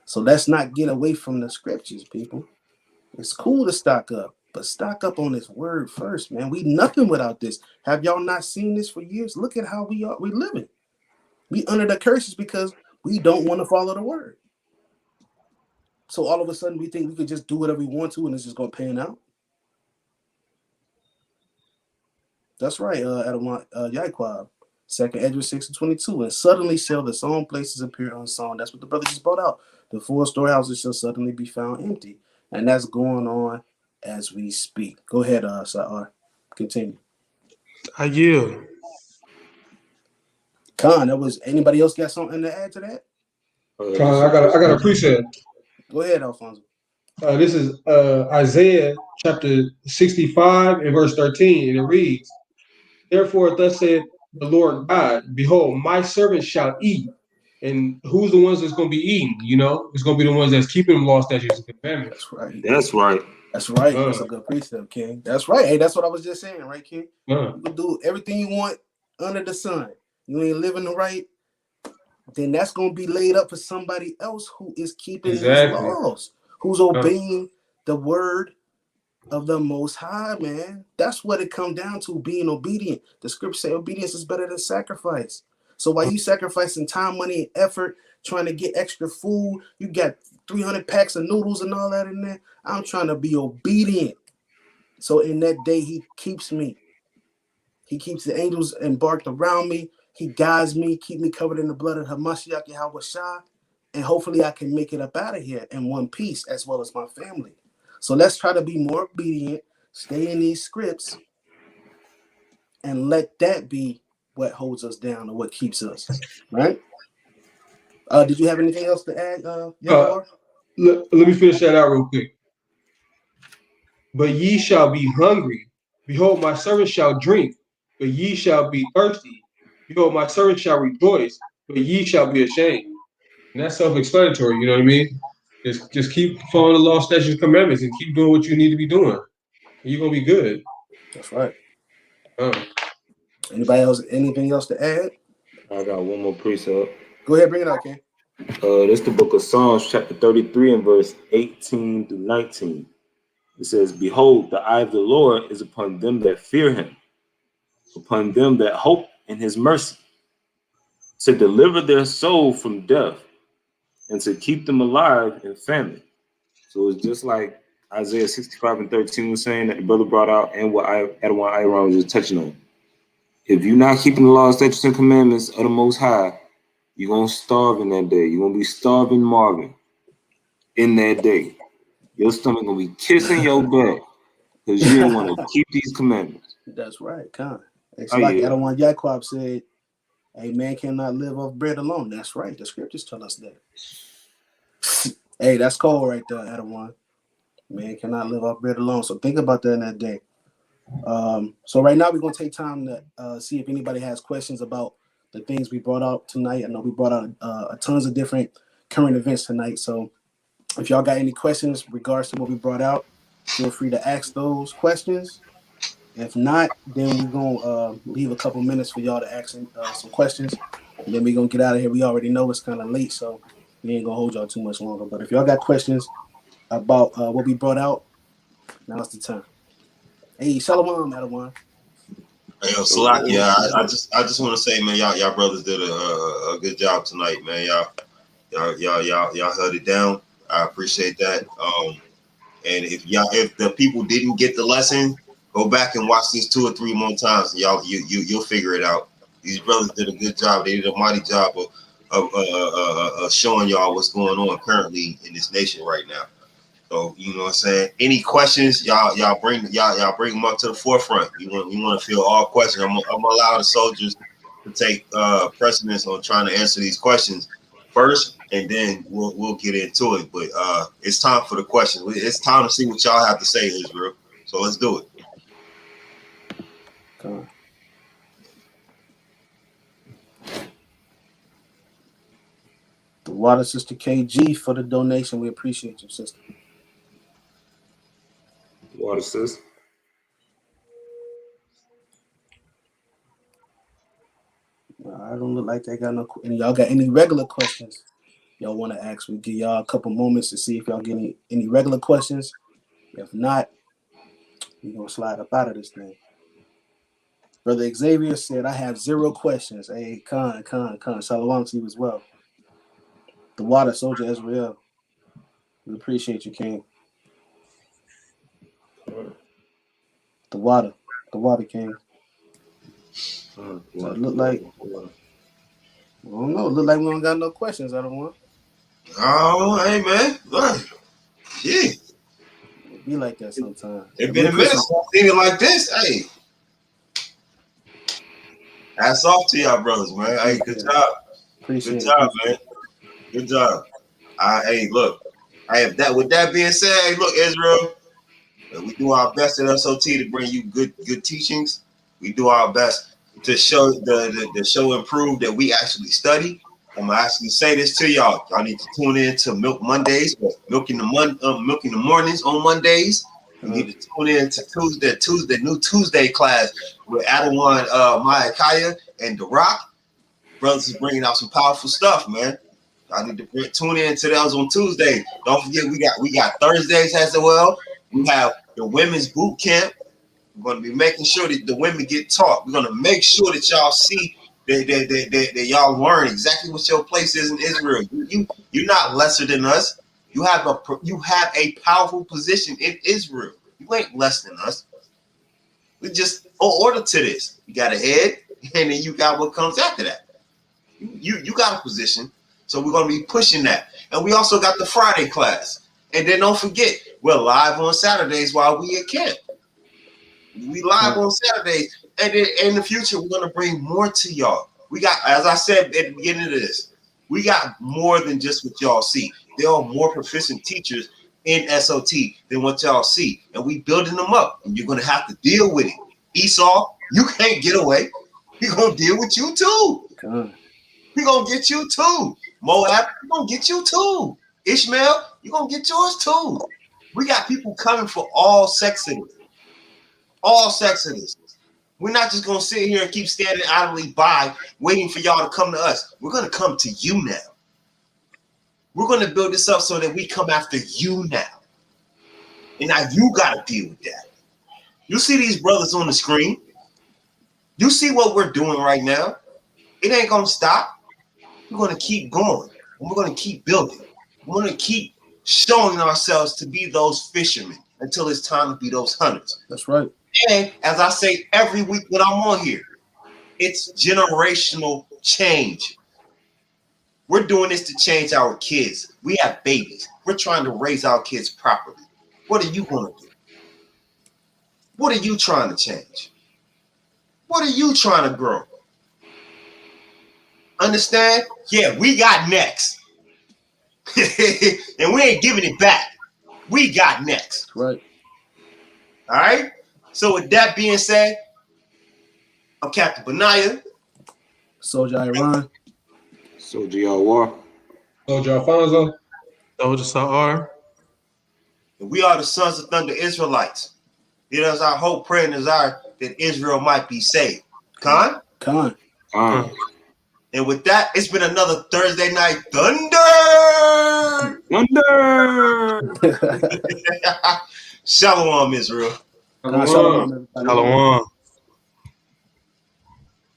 So let's not get away from the scriptures, people. It's cool to stock up, but stock up on this word first, man. We nothing without this. Have y'all not seen this for years? Look at how we living. We under the curses because we don't want to follow the word. So all of a sudden we think we could just do whatever we want to and it's just going to pan out. That's right, Yaquab. 2nd Ezra 6:22. And suddenly shall the sown places appear unsown. That's what the brother just brought out. The 4 storehouses shall suddenly be found empty. And that's going on as we speak. Go ahead, Sa'ar. Continue. I yield. Khan, anybody else got something to add to that? I got a precept. Go ahead, Alfonso. This is Isaiah chapter 65 and verse 13, and it reads, "Therefore, thus saith the Lord God, behold, my servants shall eat." And who's the ones that's going to be eating? You know, it's going to be the ones that's keeping the law, statutes, and commandments. That's right. That's right. That's right. That's a good precept, King. That's right. Hey, that's what I was just saying, right, King? You can do everything you want under the sun. You ain't living the right, then that's going to be laid up for somebody else who is keeping these laws, who's obeying the word of the Most High, man. That's what it comes down to, being obedient. The scripture say obedience is better than sacrifice. So while you sacrificing time, money, and effort, trying to get extra food, you got 300 packs of noodles and all that in there. I'm trying to be obedient. So in that day, he keeps me. He keeps the angels embarked around me. He guides me, keep me covered in the blood of Hamashiach Yahweh Shah, and hopefully I can make it up out of here in one piece, as well as my family. So let's try to be more obedient, stay in these scripts, and let that be what holds us down or what keeps us, right? Did you have anything else to add, let me finish that out real quick. But ye shall be hungry. Behold, my servants shall drink, but ye shall be thirsty. Behold, my servants shall rejoice, but ye shall be ashamed. And that's self-explanatory, you know what I mean? Just keep following the law, statutes, commandments, and keep doing what you need to be doing. You're gonna be good. That's right. Anybody else? Anything else to add? I got one more precept. Go ahead, bring it out, Ken. This is the book of Psalms, chapter 33, and verse 18 through 19. It says, "Behold, the eye of the Lord is upon them that fear him, upon them that hope in his mercy, to deliver their soul from death, and to keep them alive in famine." So it's just like Isaiah 65 and 13 was saying that the brother brought out, and what Adawan Iran was just touching on. If you're not keeping the laws, statutes, and commandments of the Most High, you're going to starve in that day. You're going to be starving Marvin in that day. Your stomach going to be kissing your back because you didn't want to keep these commandments. That's right, Con. It's like Adawan Yaquab said, a man cannot live off bread alone. That's right. The scriptures tell us that. Hey, that's cold right there, Adawan. Man cannot live off bread alone. So think about that in that day. So right now we're going to take time to see if anybody has questions about the things we brought out tonight. I know we brought out tons of different current events tonight. So if y'all got any questions regards to what we brought out, feel free to ask those questions. If not, then we're going to leave a couple minutes for y'all to ask some questions. And then we're going to get out of here. We already know it's kind of late, so we ain't going to hold y'all too much longer. But if y'all got questions about what we brought out, now's the time. Hey, Shalom, Adawan. Hey, Salak, I just want to say, man, y'all brothers did a good job tonight, man. Y'all held it down. I appreciate that. And if the people didn't get the lesson, go back and watch these 2 or 3 more times. You'll figure it out. These brothers did a good job. They did a mighty job of showing y'all what's going on currently in this nation right now. So you know what I'm saying. Any questions, y'all bring them up to the forefront. We want to field all questions. I'm gonna allow the soldiers to take precedence on trying to answer these questions first, and then we'll get into it. But it's time for the questions. It's time to see what y'all have to say, Israel. So let's do it. Come on. The water, Sister KG, for the donation. We appreciate you, sister. Water, sis. I don't look like they got no. And y'all got any regular questions y'all want to ask? We give y'all a couple moments to see if y'all get any regular questions. If not, we're gonna slide up out of this thing. Brother Xavier said, "I have 0 questions." Hey, Khan, Shalom to you as well. The water, Soldier Israel. We appreciate you, King. The water, King. So it look like, I don't know. It look like we don't got no questions. I don't want. Oh, hey man, look, yeah. It be like that sometimes. It's been a minute since I've seen it like this. Hey, hats off to y'all brothers, man. Hey, good job. Appreciate Good job, man. Good job. Hey, look, With that being said, hey, look, Israel, we do our best at SOT to bring you good teachings. We do our best to show the show improve that we actually study. I'm gonna actually say this to y'all. Y'all need to tune in to Milk Mondays, or Milk in the mornings on Mondays. You need to tune in to Tuesday, new Tuesday class with Adawan, Mayakaya, and The Rock. Brothers is bringing out some powerful stuff, man. I need to tune in to those on Tuesday. Don't forget, we got Thursdays as well. We have the women's boot camp. We're going to be making sure that the women get taught. We're going to make sure that y'all see that y'all learn exactly what your place is in Israel. You're not lesser than us. You have a powerful position in Israel. You ain't less than us. We just owe order to this. You got a head, and then you got what comes after that. You got a position, so we're going to be pushing that. And we also got the Friday class. And then don't forget, we're live on Saturdays while we at camp. We live on Saturdays. And then in the future, we're going to bring more to y'all. We got, as I said at the beginning of this, we got more than just what y'all see. There are more proficient teachers in SOT than what y'all see. And we building them up. And you're going to have to deal with it. Esau, you can't get away. We're going to deal with you too. God. We're going to get you too. Moab, we're going to get you too. Ishmael, you're going to get yours too. We got people coming for all sexes. All sexes. We're not just going to sit here and keep standing idly by waiting for y'all to come to us. We're going to come to you now. We're going to build this up so that we come after you now. And now you got to deal with that. You see these brothers on the screen. You see what we're doing right now. It ain't going to stop. We're going to keep going. And we're going to keep building. We're going to keep showing ourselves to be those fishermen until it's time to be those hunters. That's right. And as I say every week when I'm on here, it's generational change. We're doing this to change our kids. We have babies. We're trying to raise our kids properly. What are you going to do? What are you trying to change? What are you trying to grow? Understand? Yeah, we got next. And we ain't giving it back. We got next. Right. All right? So with that being said, I'm Captain Benaiah. Soldier Iran. Soldier Yawar. Soldier Alfonso. Soldier Sa'ar. And we are the sons of thunder Israelites. It is our hope, prayer, and desire that Israel might be saved. Khan? Khan. And with that, it's been another Thursday Night Thunder! Thunder! Shalom, Israel. Shalom, everybody. Shalom.